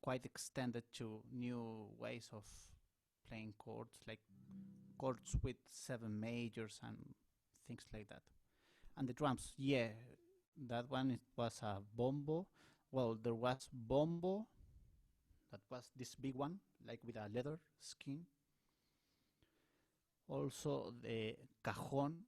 quite extended to new ways of playing chords, like chords with 7 majors and things like that. And the drums, yeah, that one was a bombo. Well, there was bombo, that was this big one, like with a leather skin. Also the cajon,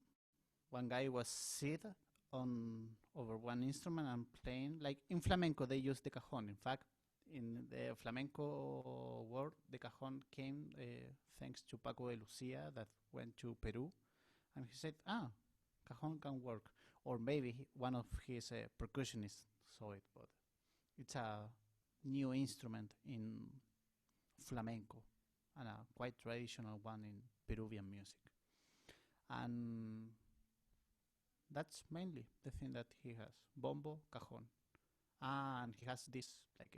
one guy was sit on over one instrument and playing, like in flamenco they use the cajon. In fact, in the flamenco world, the cajon came thanks to Paco de Lucia that went to Peru, and he said, cajon can work. Or maybe one of his percussionists saw it, but it's a new instrument in flamenco and a quite traditional one in Peruvian music. And that's mainly the thing that he has, bombo, cajon. And he has this, like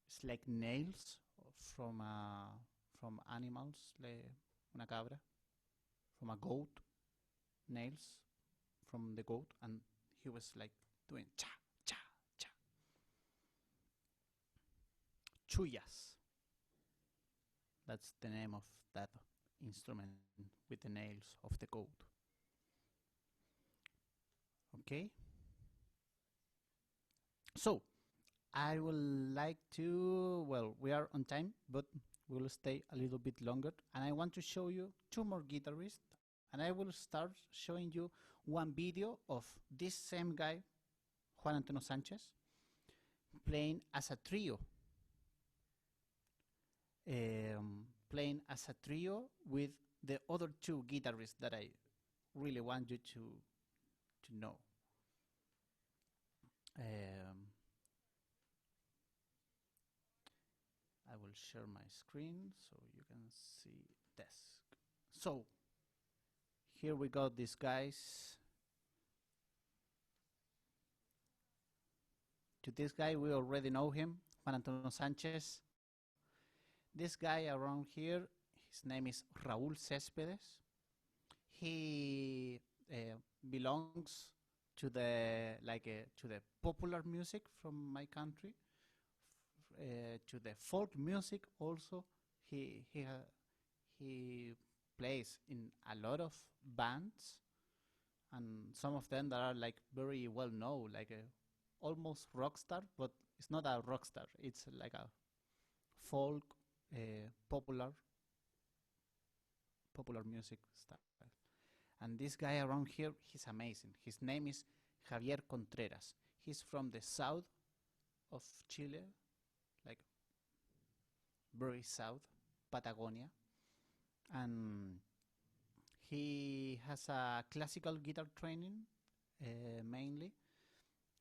it's like nails from animals, like una cabra, from a goat, nails from the goat, and he was like doing cha, cha, cha. Chuyas. That's the name of that instrument with the nails of the goat. Okay. So, I would like to, well, we are on time, but we'll stay a little bit longer. And I want to show you 2 more guitarists. And I will start showing you one video of this same guy, Juan Antonio Sanchez, playing as a trio. Playing as a trio with the other 2 guitarists that I really want you to know. I will share my screen so you can see this. So, here we got these guys. To this guy, we already know him, Juan Antonio Sanchez. This guy around here, his name is Raúl Céspedes. He belongs to the to the popular music from my country, to the folk music also. He plays in a lot of bands, and some of them that are like very well known, like almost rock star, but it's not a rock star. It's like a folk popular music style. And this guy around here, he's amazing. His name is Javier Contreras. He's from the south of Chile, like very south, Patagonia. And he has a classical guitar training mainly.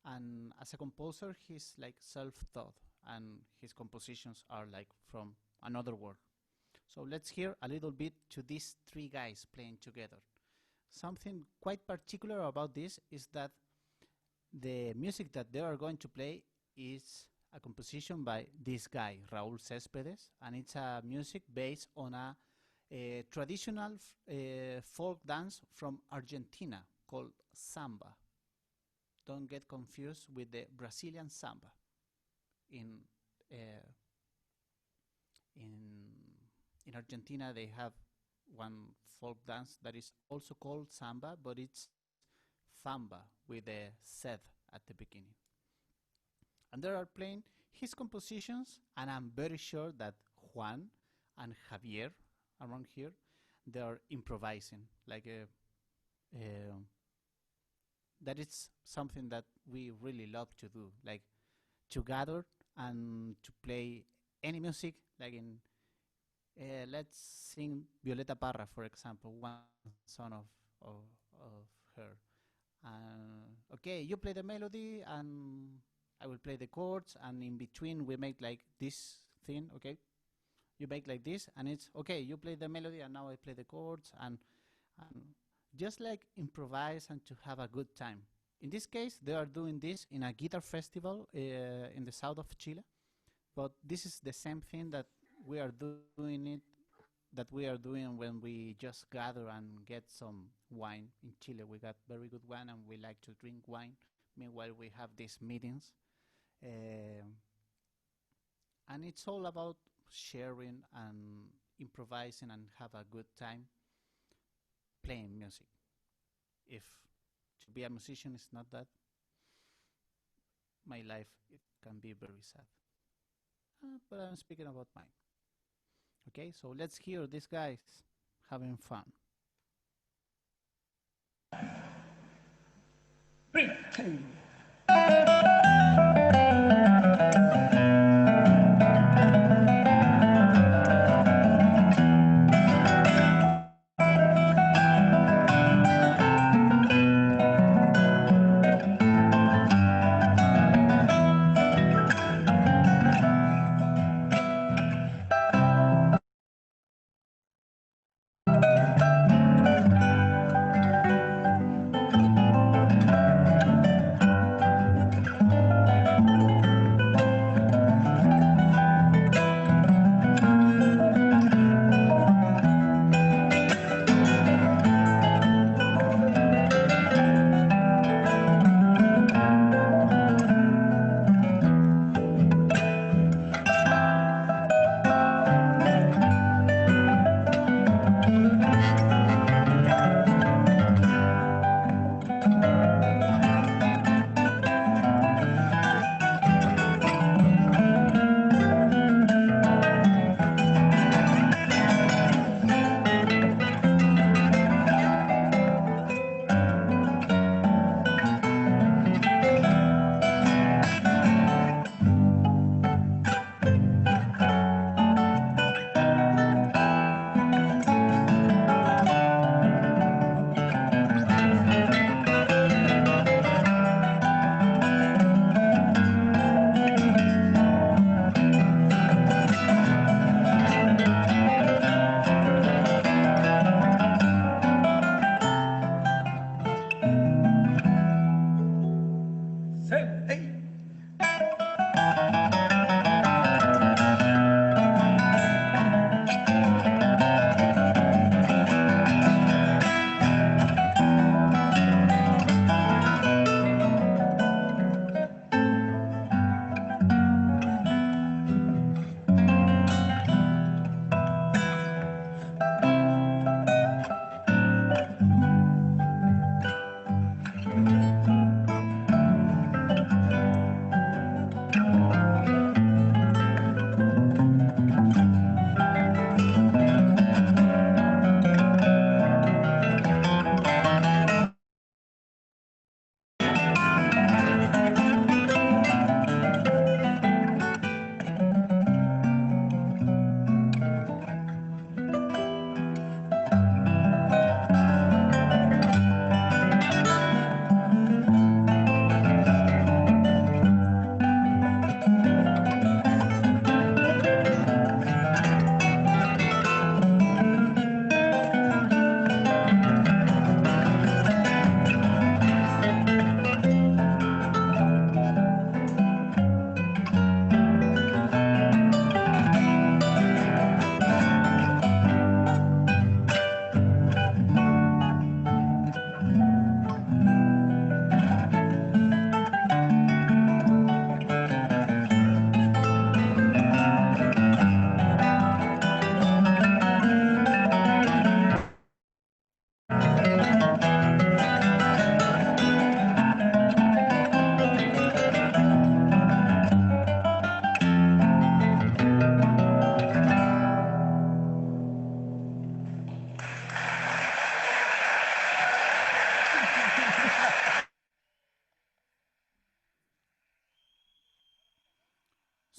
And as a composer, he's like self-taught, and his compositions are like from another world. So let's hear a little bit to these 3 guys playing together. Something quite particular about this is that the music that they are going to play is a composition by this guy, Raúl Céspedes, and it's a music based on a traditional folk dance from Argentina called samba. Don't get confused with the Brazilian samba in in Argentina they have one folk dance that is also called samba, but it's samba with a sed at the beginning. And they are playing his compositions, and I'm very sure that Juan and Javier around here, they are improvising, like that is something that we really love to do, like to gather and to play any music, like in let's sing Violeta Parra, for example, one song of her. Okay, you play the melody and I will play the chords, and in between we make like this thing, okay? You make like this, and it's okay, you play the melody and now I play the chords, and just like improvise and to have a good time. In this case, they are doing this in a guitar festival in the south of Chile, but this is the same thing that we are doing when we just gather and get some wine. In Chile, we got very good wine and we like to drink wine. Meanwhile, we have these meetings. And it's all about sharing and improvising and have a good time playing music. If to be a musician is not that, my life, it can be very sad. But I'm speaking about mine. Okay, so let's hear these guys having fun. 3, 2.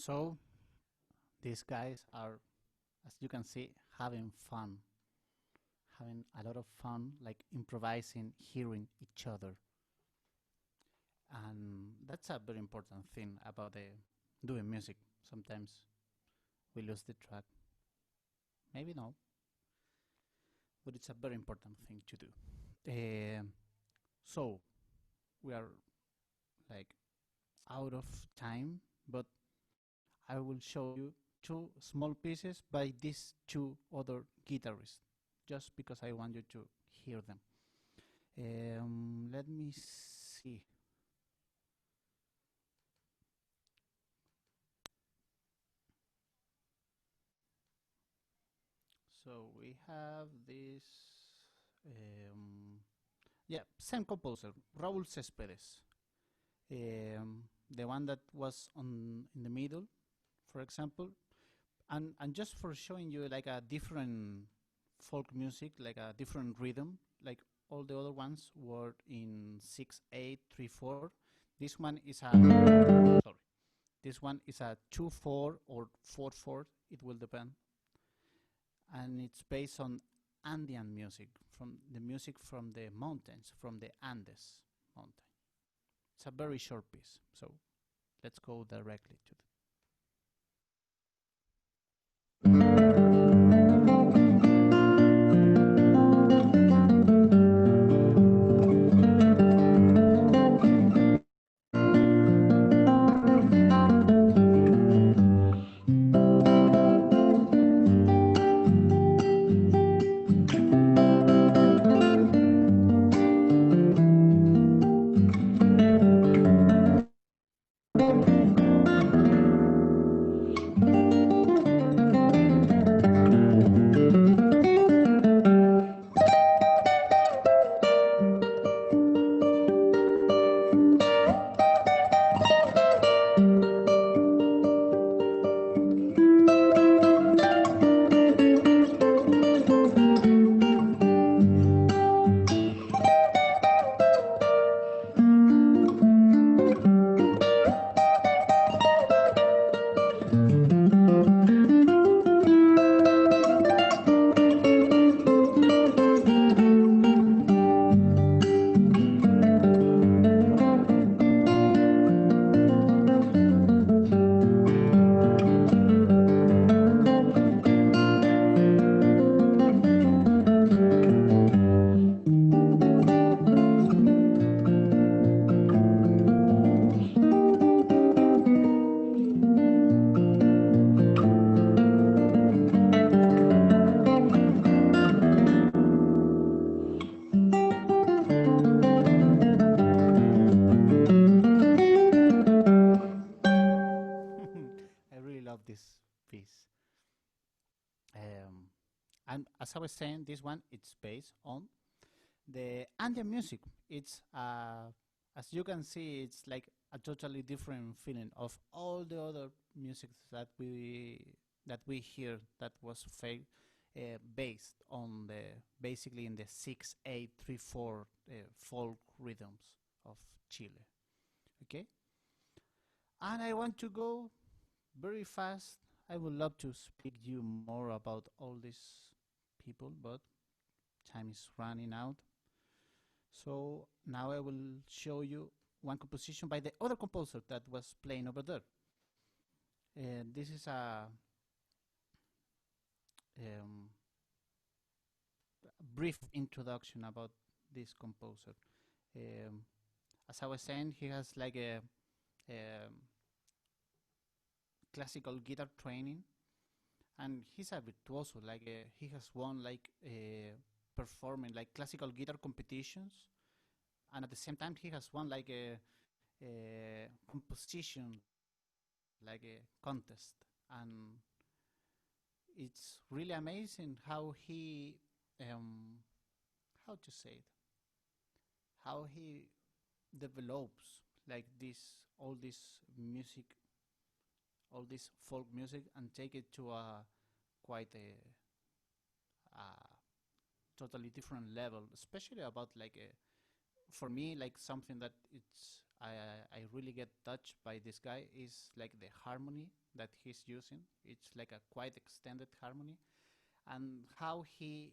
So these guys are, as you can see, having fun, having a lot of fun, like improvising, hearing each other. And that's a very important thing about doing music. Sometimes we lose the track. Maybe no, but it's a very important thing to do. So we are like out of time, but I will show you two small pieces by these two other guitarists, just because I want you to hear them. Let me see. So we have this, same composer, Raúl Céspedes. The one that was in the middle, for example, and just for showing you like a different folk music, like a different rhythm, like all the other ones were in 6/8/3/4. This one is a sorry. This one is a 2/4 or 4/4. It will depend, and it's based on Andean music, from the music from the mountains, from the Andes mountain. It's a very short piece, so let's go directly to the I really love this piece. And as I was saying, this one it's based on the Andean music. It's as you can see, it's like a totally different feeling of all the other music that we hear that was based on the basically in the 6/8/3/4 folk rhythms of Chile. Okay, and I want to go very fast. I would love to speak you more about all these people, but time is running out. So now I will show you one composition by the other composer that was playing over there. This is a brief introduction about this composer. As I was saying, he has like a classical guitar training, and he's a virtuoso. Like he has won like performing like classical guitar competitions, and at the same time he has won like a composition, like a contest, and it's really amazing how he how to say it, how he develops like this all this music, all this folk music, and take it to a quite a totally different level, especially about like for me like something that it's I really get touched by this guy is like the harmony that he's using. It's like a quite extended harmony, and how he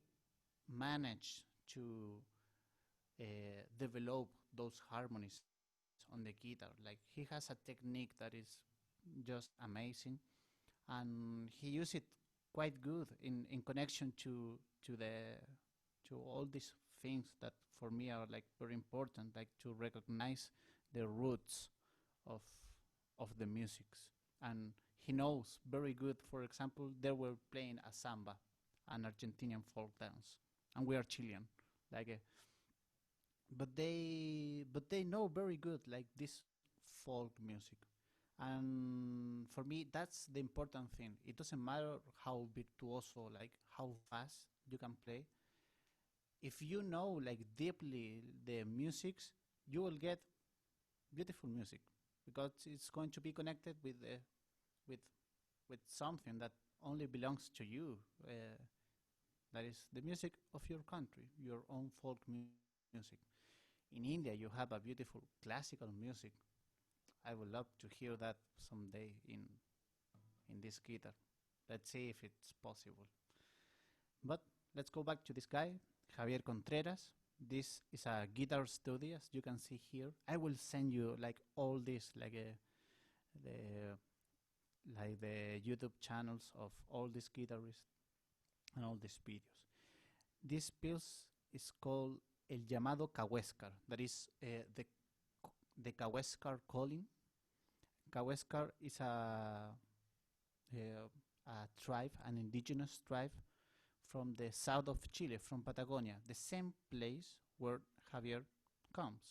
managed to develop those harmonies on the guitar. Like he has a technique that is just amazing, and he used it quite good in connection to the to all these things that for me are like very important, like to recognize the roots of the musics. And he knows very good. For example, they were playing a samba, an Argentinian folk dance, and we are Chilean, like. But they know very good like this folk music, and for me that's the important thing. It doesn't matter how virtuoso, like how fast you can play. If you know like deeply the musics, you will get beautiful music, because it's going to be connected with with with something that only belongs to you. That is the music of your country, your own folk music. In India, you have a beautiful classical music. I would love to hear that someday in this guitar. Let's see if it's possible. But let's go back to this guy, Javier Contreras. This is a guitar study, as you can see here. I will send you like all this, like the YouTube channels of all these guitarists and all these videos. This piece is called El Llamado Cahuéscar. That is the Cahuéscar calling. Cahuéscar is a tribe, an indigenous tribe from the south of Chile, from Patagonia, the same place where Javier comes.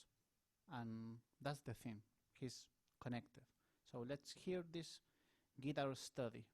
And that's the thing, he's connected. So let's hear this guitar study.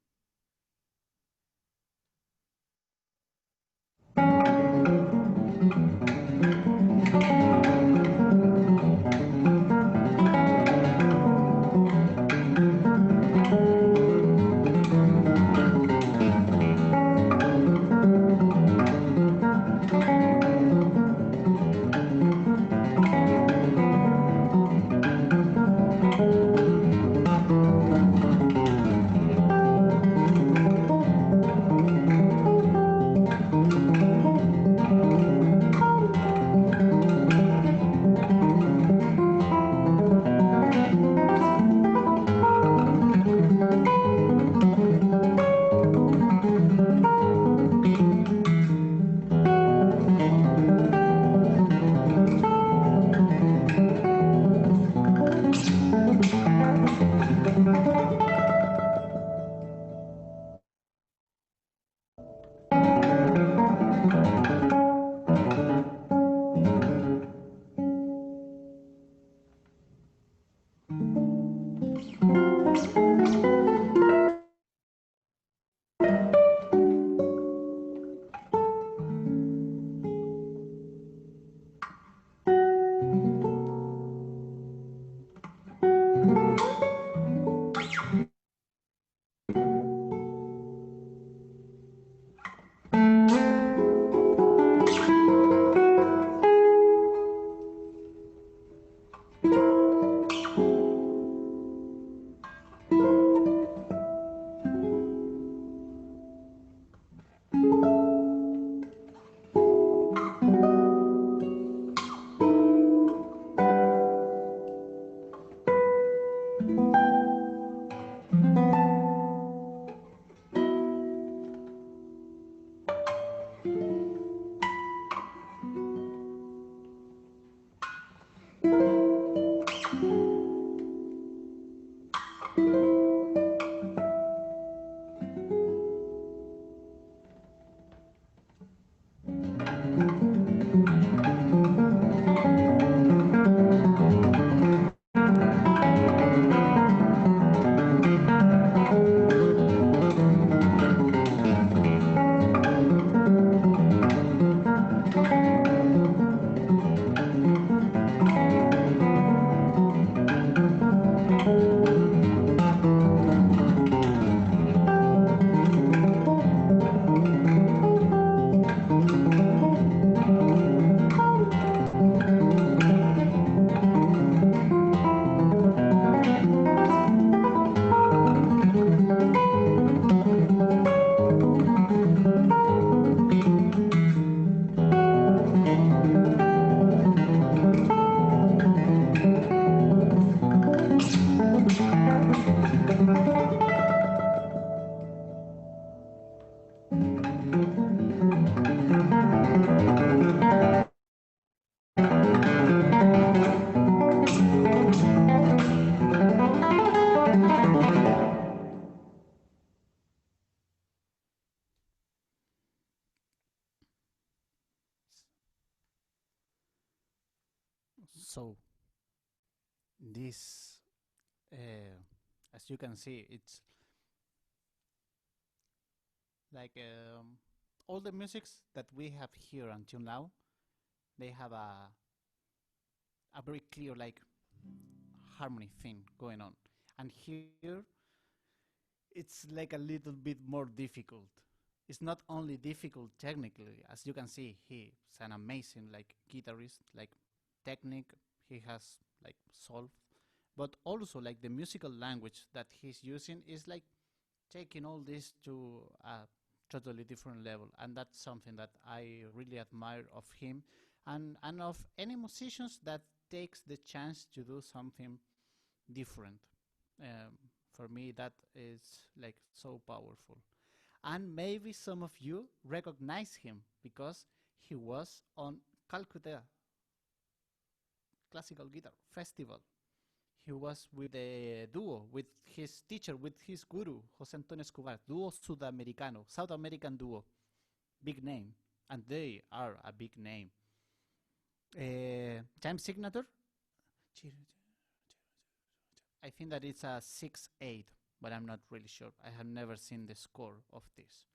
So this, as you can see, it's like all the musics that we have here until now, they have a very clear like harmony thing going on, and here it's like a little bit more difficult. It's not only difficult technically, as you can see, he's an amazing like guitarist, like technique he has like solved, but also like the musical language that he's using is like taking all this to a totally different level, and that's something that I really admire of him, and of any musicians that takes the chance to do something different. For me, that is like so powerful. And maybe some of you recognize him because he was on Calcutta Classical Guitar Festival. He was with a duo, with his teacher, with his guru, Jose Antonio Escobar, duo Sudamericano, South American duo, big name, and they are a big name. Time signature, I think that it's a 6/8, but I'm not really sure. I have never seen the score of this.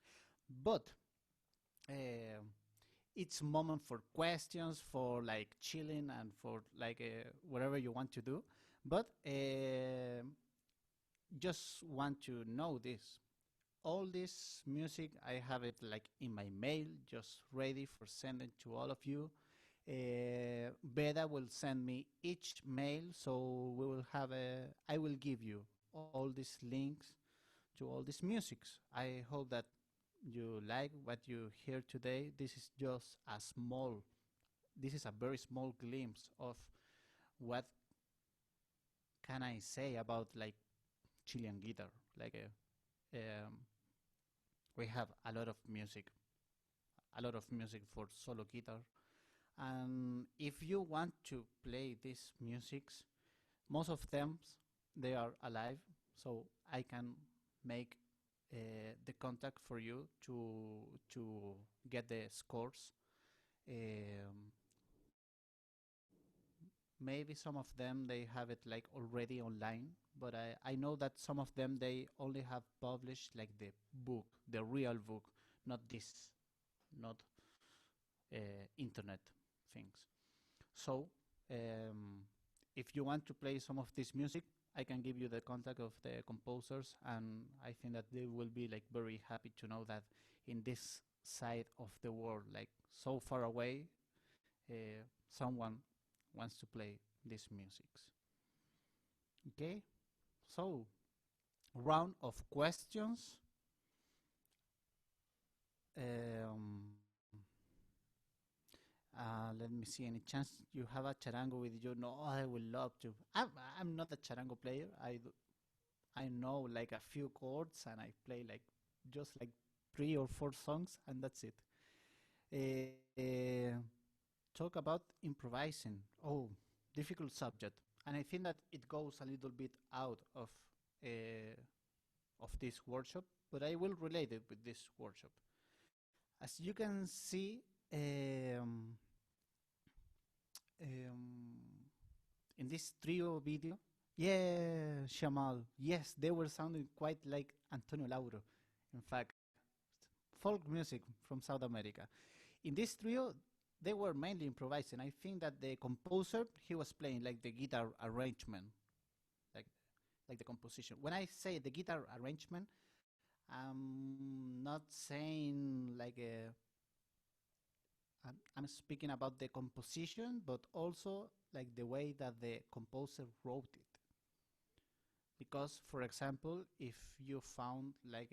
But it's moment for questions, for like chilling, and for like whatever you want to do. But just want to know this. All this music, I have it like in my mail, just ready for sending to all of you. Beda will send me each mail, so we will have I will give you all these links to all these musics. I hope that you like what you hear today. This is just this is a very small glimpse of what can I say about like Chilean guitar. Like we have a lot of music for solo guitar. And if you want to play these musics, most of them, they are alive, so I can make the contact for you to get the scores. Maybe some of them, they have it like already online, but I know that some of them, they only have published like the book, the real book, not internet things. So if you want to play some of this music, I can give you the contact of the composers, and I think that they will be like very happy to know that in this side of the world, like so far away, someone wants to play these musics. Okay, so round of questions. Let me see, any chance you have a charango with you? No, I would love to. I'm not a charango player. I know like a few chords, and I play like just like 3 or 4 songs, and that's it. Talk about improvising. Oh, difficult subject. And I think that it goes a little bit out of this workshop, but I will relate it with this workshop. As you can see, in this trio video, yeah, Shamal, yes, they were sounding quite like Antonio Lauro. In fact, folk music from South America. In this trio, they were mainly improvising. I think that the composer, he was playing like the guitar arrangement, like the composition. When I say the guitar arrangement, I'm not saying like I'm speaking about the composition, but also like the way that the composer wrote it. Because, for example, if you found like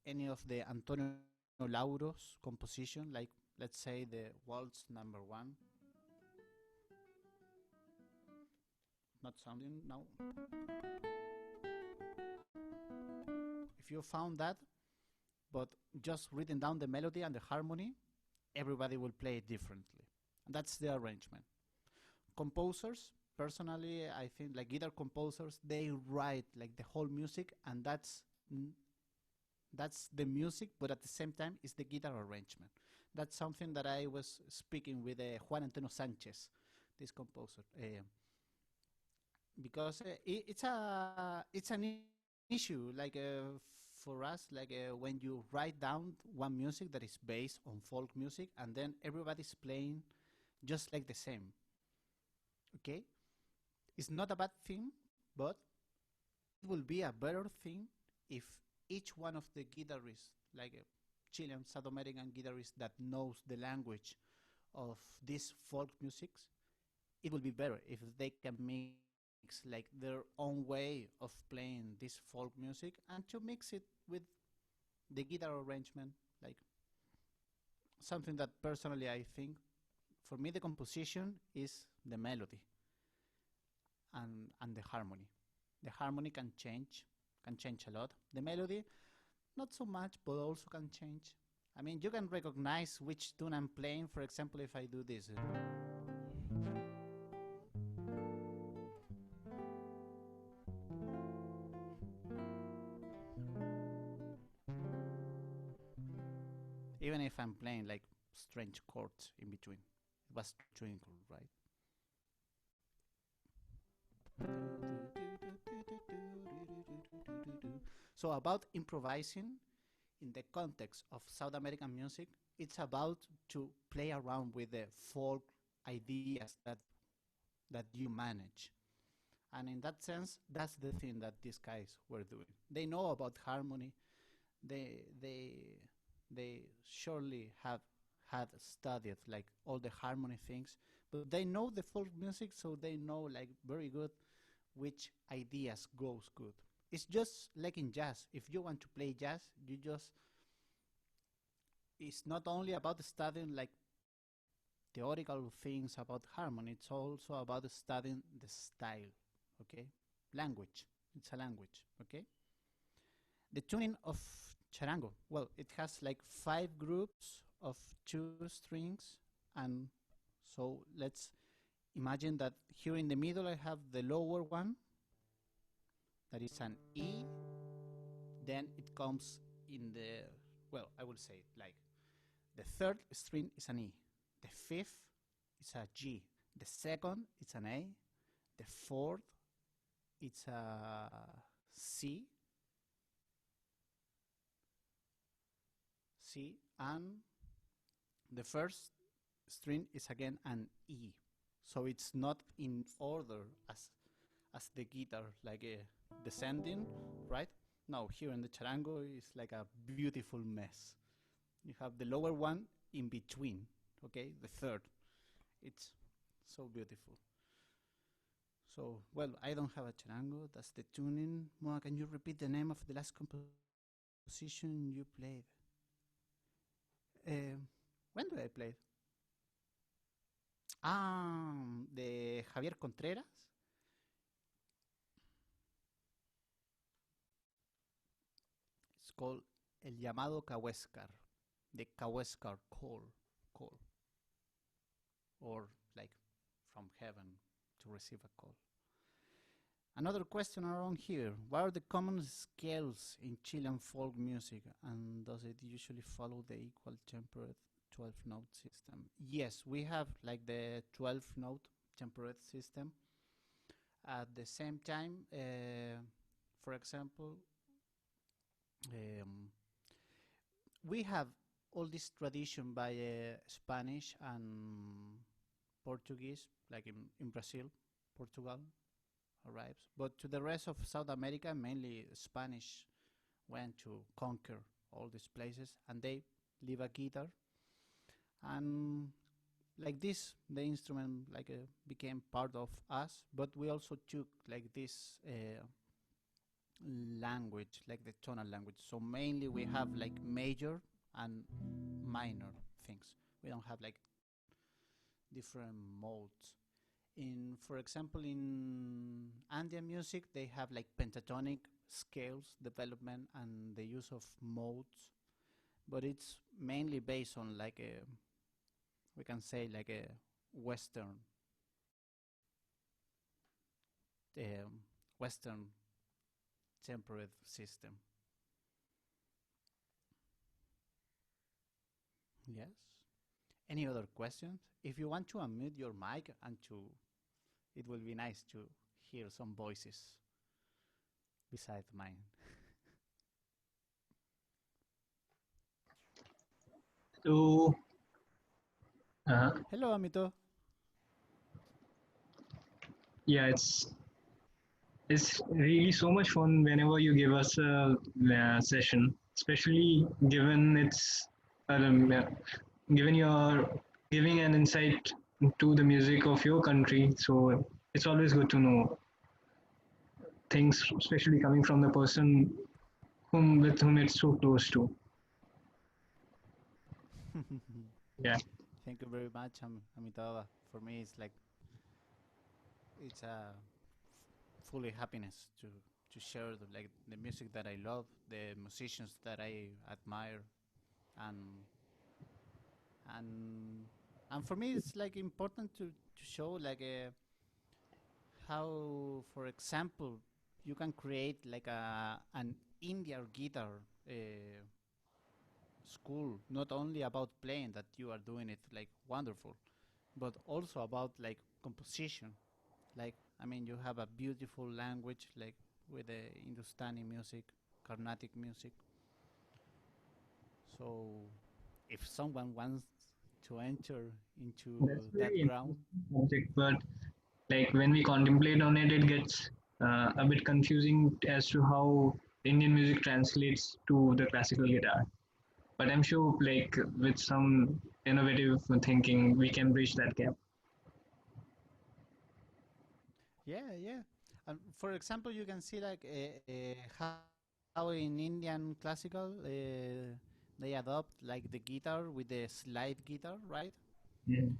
any of the Antonio Lauro's composition, like let's say the Waltz number 1, not sounding now. If you found that, but just written down the melody and the harmony, everybody will play it differently. And that's the arrangement. Composers, personally, I think like guitar composers, they write like the whole music, and that's the music, but at the same time, it's the guitar arrangement. That's something that I was speaking with Juan Antonio Sanchez, this composer, because it's an issue like for us, like when you write down one music that is based on folk music and then everybody's playing just like the same. Okay, it's not a bad thing, but it will be a better thing if each one of the guitarists, like a Chilean South American guitarist that knows the language of these folk musics, it will be better if they can mix like their own way of playing this folk music and to mix it with the guitar arrangement, like something that personally I think, for me, the composition is the melody and the harmony. The harmony can change a lot. The melody, not so much, but also can change. I mean, you can recognize which tune I'm playing. For example, if I do this. Even if I'm playing like strange chords in between. It was twinkle, right? So about improvising in the context of South American music, it's about to play around with the folk ideas that you manage. And in that sense, that's the thing that these guys were doing. They know about harmony. They surely have had studied like all the harmony things, but they know the folk music, so they know like very good which ideas goes good. It's just like in jazz. If you want to play jazz, it's not only about studying like theoretical things about harmony, it's also about studying the style, okay? Language, it's a language, okay? The tuning of charango, well, it has like 5 groups of 2 strings, and so let's imagine that here in the middle I have the lower one, that is an E, then it comes in the, well, I will say it like, the 3rd string is an E, the 5th is a G, the 2nd is an A, the 4th it's a C, and the 1st string is again an E. So it's not in order as the guitar, like descending, right? No, here in the charango is like a beautiful mess. You have the lower one in between, okay? The 3rd. It's so beautiful. So, well, I don't have a charango. That's the tuning. Moa, can you repeat the name of the last composition you played? When do I play? De Javier Contreras. It's called El Llamado Cahuéscar, the Cahuéscar call, or like from heaven to receive a call. Another question around here: what are the common scales in Chilean folk music, and does it usually follow the equal tempered 12-note system? Yes, we have like the 12-note tempered system. At the same time, for example, we have all this tradition by Spanish and Portuguese, like in Brazil, Portugal arrives. But to the rest of South America, mainly Spanish went to conquer all these places, and they leave a guitar. And like this, the instrument like became part of us, but we also took like this language, like the tonal language. So mainly we have like major and minor things. We don't have like different modes. For example, in Andean music, they have like pentatonic scales development and the use of modes, but it's mainly based on like we can say like a Western tempered system. Yes. any other questions? If you want to unmute your mic it will be nice to hear some voices besides mine. So, Hello, Amito. yeah, it's really so much fun whenever you give us a session, especially given given your giving an insight to the music of your country. So it's always good to know things, especially coming from the person with whom it's so close to. Yeah. Thank you very much, Amitabha. For me, it's a fully happiness to share the music that I love, the musicians that I admire, and and for me it's like important to show how, for example, you can create like an Indian guitar school, not only about playing, that you are doing it like wonderful, but also about like composition. Like, I mean, you have a beautiful language like with the Hindustani music, Carnatic music. So if someone wants to enter into That's that very ground, interesting subject, but like when we contemplate on it, it gets a bit confusing as to how Indian music translates to the classical guitar. But I'm sure, like with some innovative thinking, we can bridge that gap. yeah. And for example, you can see like how in Indian classical they adopt like the guitar with the slide guitar, right? Mm.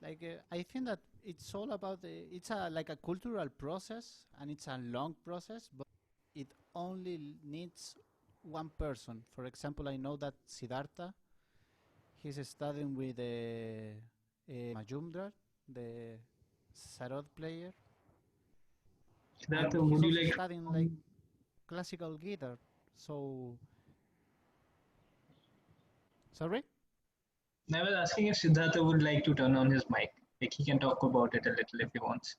Like I think that it's all about it's a like a cultural process, and it's a long process, but it only needs one person. For example, I know that Siddhartha, he's studying with Majumdar, the sarod player, and Siddhartha, he's would you also like? studying like classical guitar. So, sorry? I was asking if Siddhartha would like to turn on his mic. Like he can talk about it a little if he wants.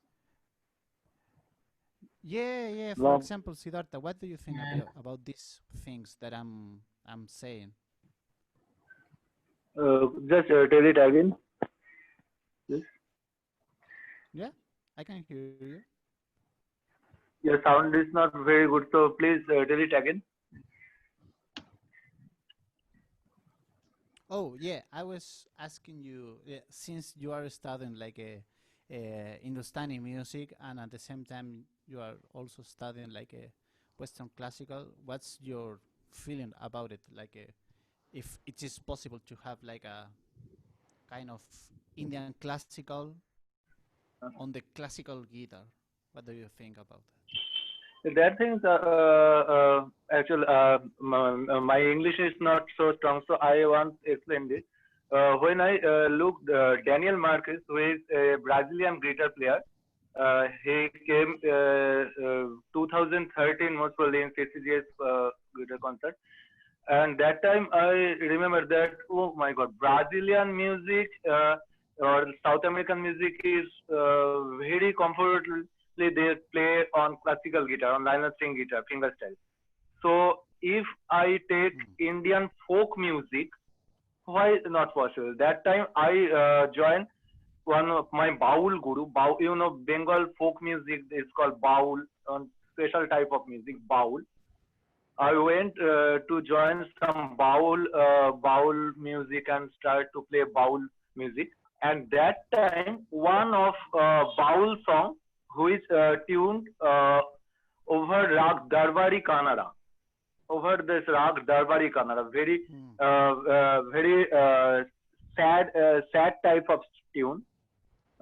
Yeah. For Well, example, Siddhartha, what do you think about these things that I'm saying? just tell it again. Yes. Yeah, I can hear you. Your sound is not very good, so please tell it again. Oh yeah, I was asking you, since you are studying like a Hindustani music, and at the same time you are also studying like a Western classical. What's your feeling about it? Like, if it is possible to have like a kind of Indian classical on the classical guitar. What do you think about that? That things, actually, my English is not so strong, so I want to explain this. When I looked Daniel Marques, who is a Brazilian guitar player, he came 2013 most probably in CCGS guitar concert, and that time I remember that, oh my God, Brazilian music or South American music is very comfortably they play on classical guitar, on liner string guitar, fingerstyle. So if I take Indian folk music, why not possible? That time I joined one of my baul guru. Baul, you know, Bengal folk music is called baul, special type of music, baul. I went to join some baul music and start to play baul music. And that time, one of baul song who is tuned over Rag Darbari Kannada, over this Rag Darbari Kannada, very sad type of tune.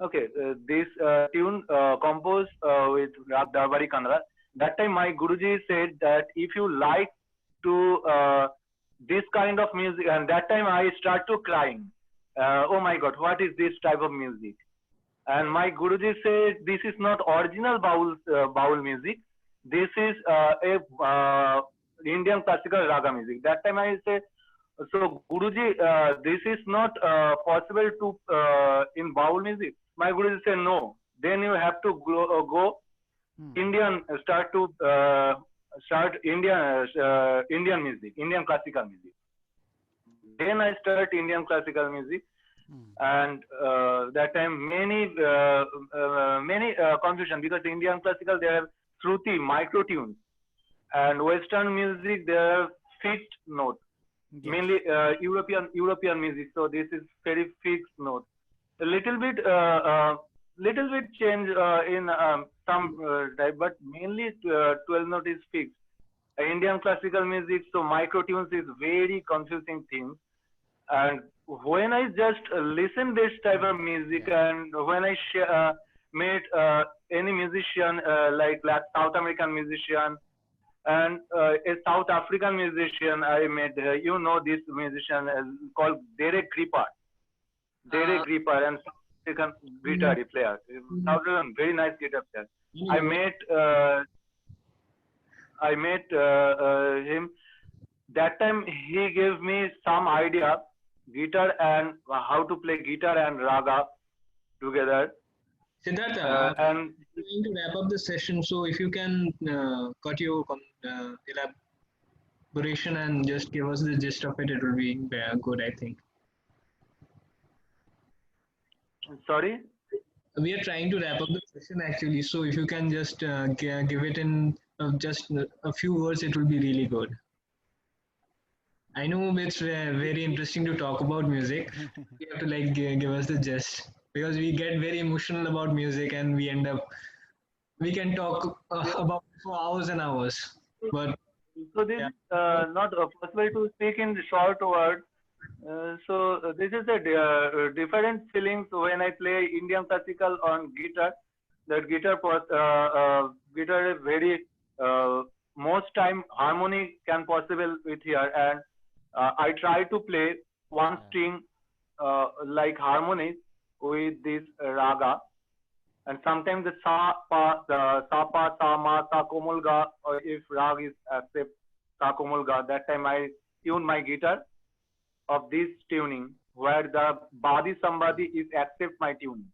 Okay, this tune composed with Rag Darbari Kannada. That time my Guruji said that if you like to this kind of music, and that time I start to crying. Oh my God, what is this type of music? And my Guruji said this is not original baul music. This is a Indian classical raga music. That time I said So Guruji, this is not possible to in Baul music. My Guruji said no. Then you have to go Indian, start Indian music, Indian classical music. Then I start Indian classical music, and that time many confusion, because Indian classical they have Shruti, micro tunes, and Western music they have fixed note. Yes. Mainly European music, so this is very fixed note. A little bit change in some type, but mainly 12 note is fixed. Indian classical music, so micro tunes is very confusing thing. And when I just listen this type of music, and when I meet any musician like South American musician, and a South African musician I met, you know this musician called Derek Gripper. Derek Gripper, and South African guitar player. South African, very nice guitar player. I met him. That time he gave me some idea, guitar and how to play guitar and raga together. Siddhartha, and I'm going to wrap up the session, so if you can cut your elaboration and just give us the gist of it, it will be good, I think. Sorry? We are trying to wrap up the session actually, so if you can just give it in just a few words, it will be really good. I know it's very interesting to talk about music. You have to like give us the gist, because we get very emotional about music and we can talk about it for hours and hours. But so this is not possible to speak in short words. So this is a different feelings when I play Indian classical on guitar. That guitar is very most time harmony can possible with here, and I try to play one string like harmonies with this raga, and sometimes the sa pa sa ma sa komal ga, or if rag is accept sa komal ga, that time I tune my guitar of this tuning, where the badi sambadi is accept my tuning.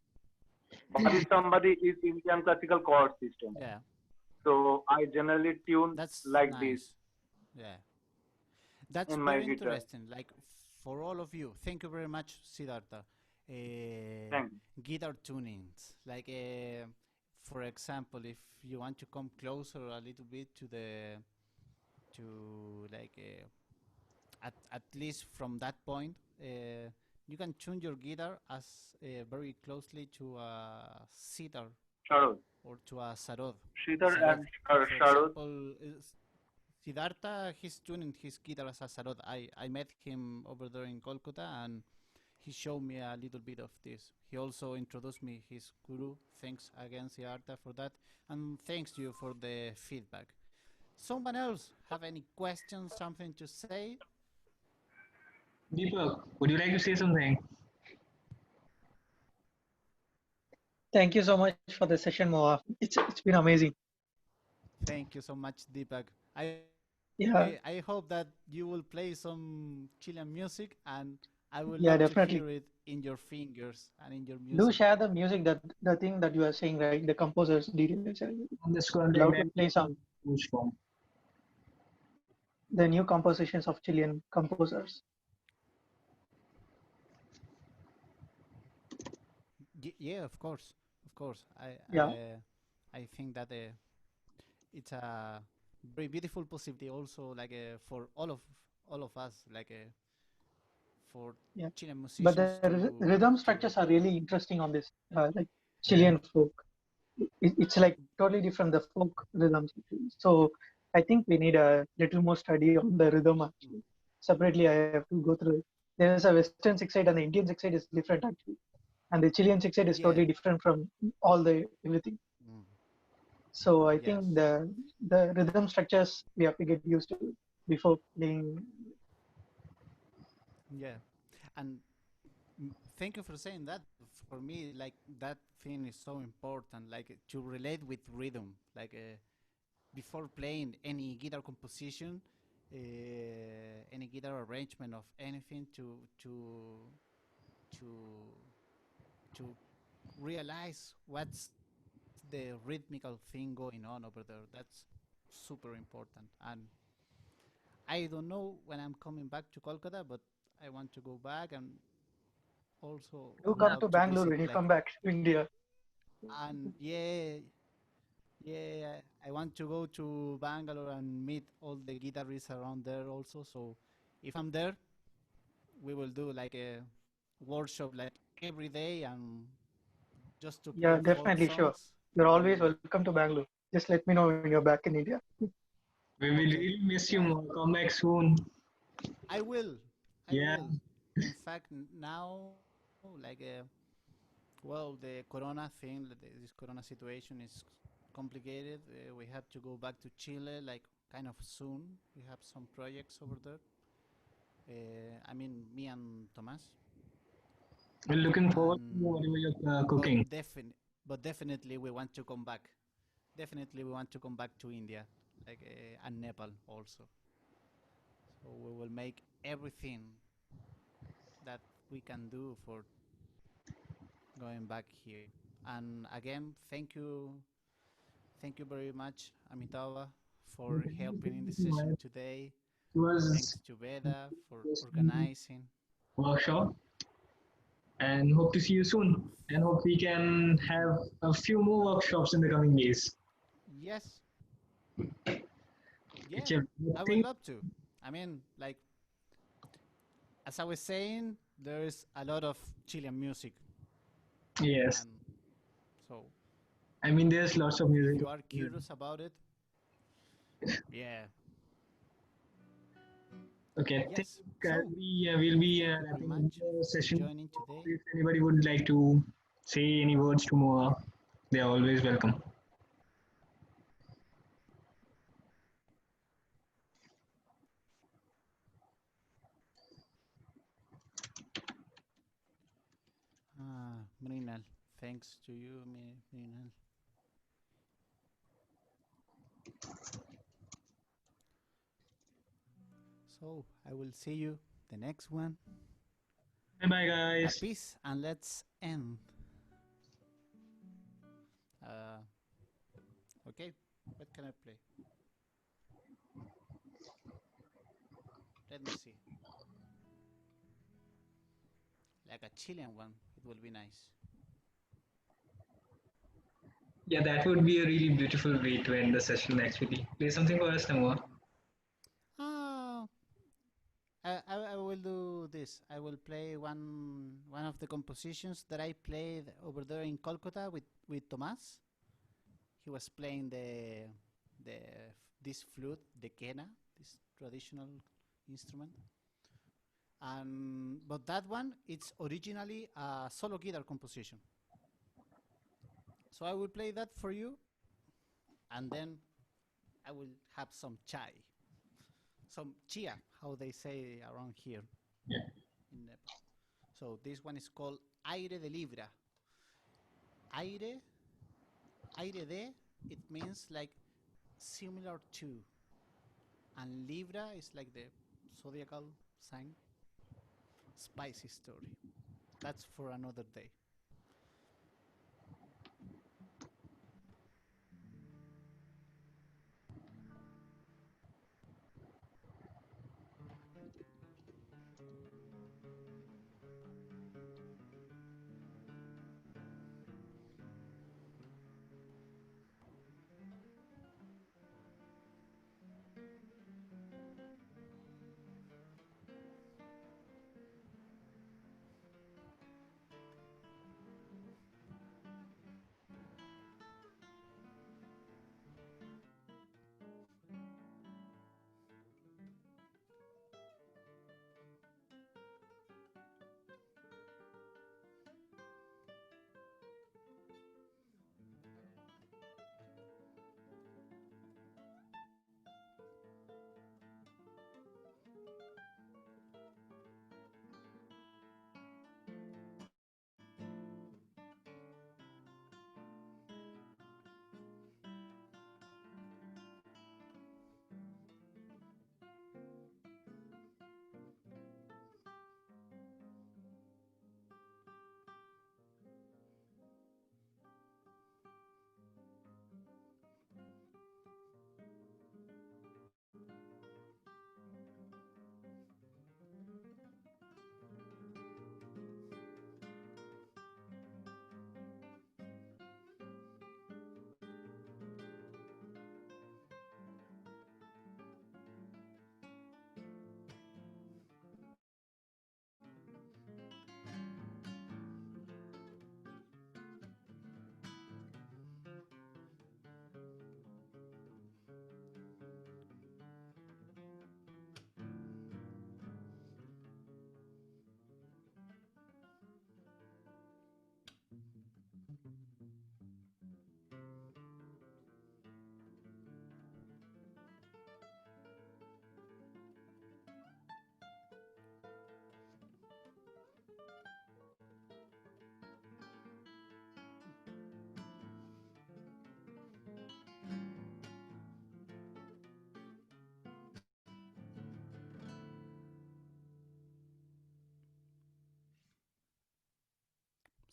Badi sambadi is Indian classical chord system. Yeah. So I generally tune That's like nice. this. Yeah. That's In my very guitar. interesting. Like for all of you, thank you very much, Siddhartha. Thank you. Guitar tunings, like for example, if you want to come closer a little bit to like at least from that point, you can tune your guitar as very closely to a sitar Sharod. or to a sarod. Sitar and For Sharod. example, Siddhartha, he's tuning his guitar as a sarod. I met him over there in Kolkata, and he showed me a little bit of this. He also introduced me his guru. Thanks again, Siddhartha, for that, and thanks to you for the feedback. Someone else have any questions, something to say? Deepak, would you like to say something? Thank you so much for the session, Moa. It's been amazing. Thank you so much, Deepak. Yeah. I hope that you will play some Chilean music, and I will Yeah, love definitely. to hear it in your fingers and in your Do music. share the music, that the thing that you are saying, right? The composers' details. On this I'd love to play some form. the new compositions of Chilean composers. Yeah, of course. Yeah. I think that it's a very beautiful possibility also, like for all of us, like for Yeah. Chilean But musicians. the rhythm structures are really interesting on this, like Chilean folk. It's like totally different, the folk rhythms. So I think we need a little more study on the rhythm actually. Separately, I have to go through it. There's a Western six side and the Indian six side is different actually. And the Chilean six side is totally different from all the everything. So I think the rhythm structures we have to get used to before playing. Yeah, and thank you for saying that. For me, like that thing is so important, like to relate with rhythm. Like before playing any guitar composition, any guitar arrangement of anything to to realize what's the rhythmical thing going on over there. That's super important. And I don't know when I'm coming back to Kolkata, but I want to go back and also Do come love to to Bangalore visit when you like come back to India. and yeah, I want to go to Bangalore and meet all the guitarists around there also. So if I'm there, we will do like a workshop like every day and just to Yeah, play folk definitely, sure. songs. You're always And welcome to Bangalore. Just let me know when you're back in India. We will okay, really miss you yeah, more. Come back soon. I will, I Yeah. will. In fact, now like well, the corona thing, this corona situation is complicated. We have to go back to Chile like kind of soon. We have some projects over there. I mean, me and Tomas. We're looking forward to And whatever you're but cooking. but definitely we want to come back. Definitely we want to come back to India, like and Nepal also. So we will make everything that we can do for going back here. And again, thank you very much, Amitava, for helping in the session today. It was Thanks to Veda for this organizing. workshop, and hope to see you soon. And hope we can have a few more workshops in the coming days. Yes, yeah, Which I I would think, love to. I mean, like as I was saying, there is a lot of Chilean music, yes. and so I mean, there's lots of if music. you are curious about it, yeah, Okay, I think yes. So we will be thank you very wrapping up much the for session. joining today. If anybody would like to say any words to Moa, they are always welcome. Mrinal, thanks to you, Mrinal. So I will see you the next one. Bye bye, guys. Peace, and let's end. Uh, okay, what can I play? Let me see. Like a Chilean one, it will be nice. Yeah, that would be a really beautiful way to end the session actually. Play something for us, Moa. Oh, I will do this. I will play one of the compositions that I played over there in Kolkata with Tomas. He was playing the this flute, the quena, this traditional instrument. And but that one, it's originally a solo guitar composition. So I will play that for you, and then I will have some chai, some chia, how they say around here in Nepal. So this one is called Aire de Libra. Aire, aire de, it means like similar to, and Libra is like the zodiacal sign. Spicy story. That's for another day.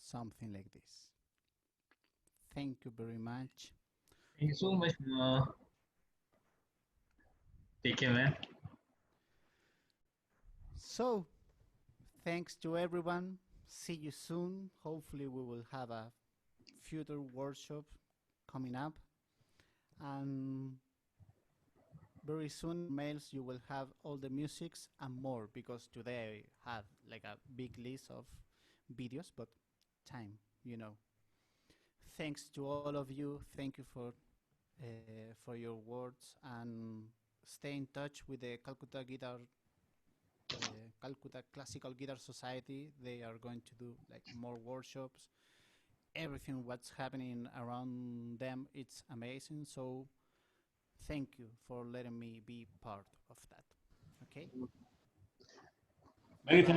something like this. Thank you very much. Thank you so much. Take care, man. So, thanks to everyone. See you soon. Hopefully, we will have a future workshop coming up. And very soon, mails, you will have all the musics and more, because today I have like a big list of videos, but time, you know. Thanks to all of you. Thank you for your words, and stay in touch with the Calcutta Classical Guitar Society. They are going to do like more workshops. Everything what's happening around them, it's amazing. So thank you for letting me be part of that. Okay. Many thanks.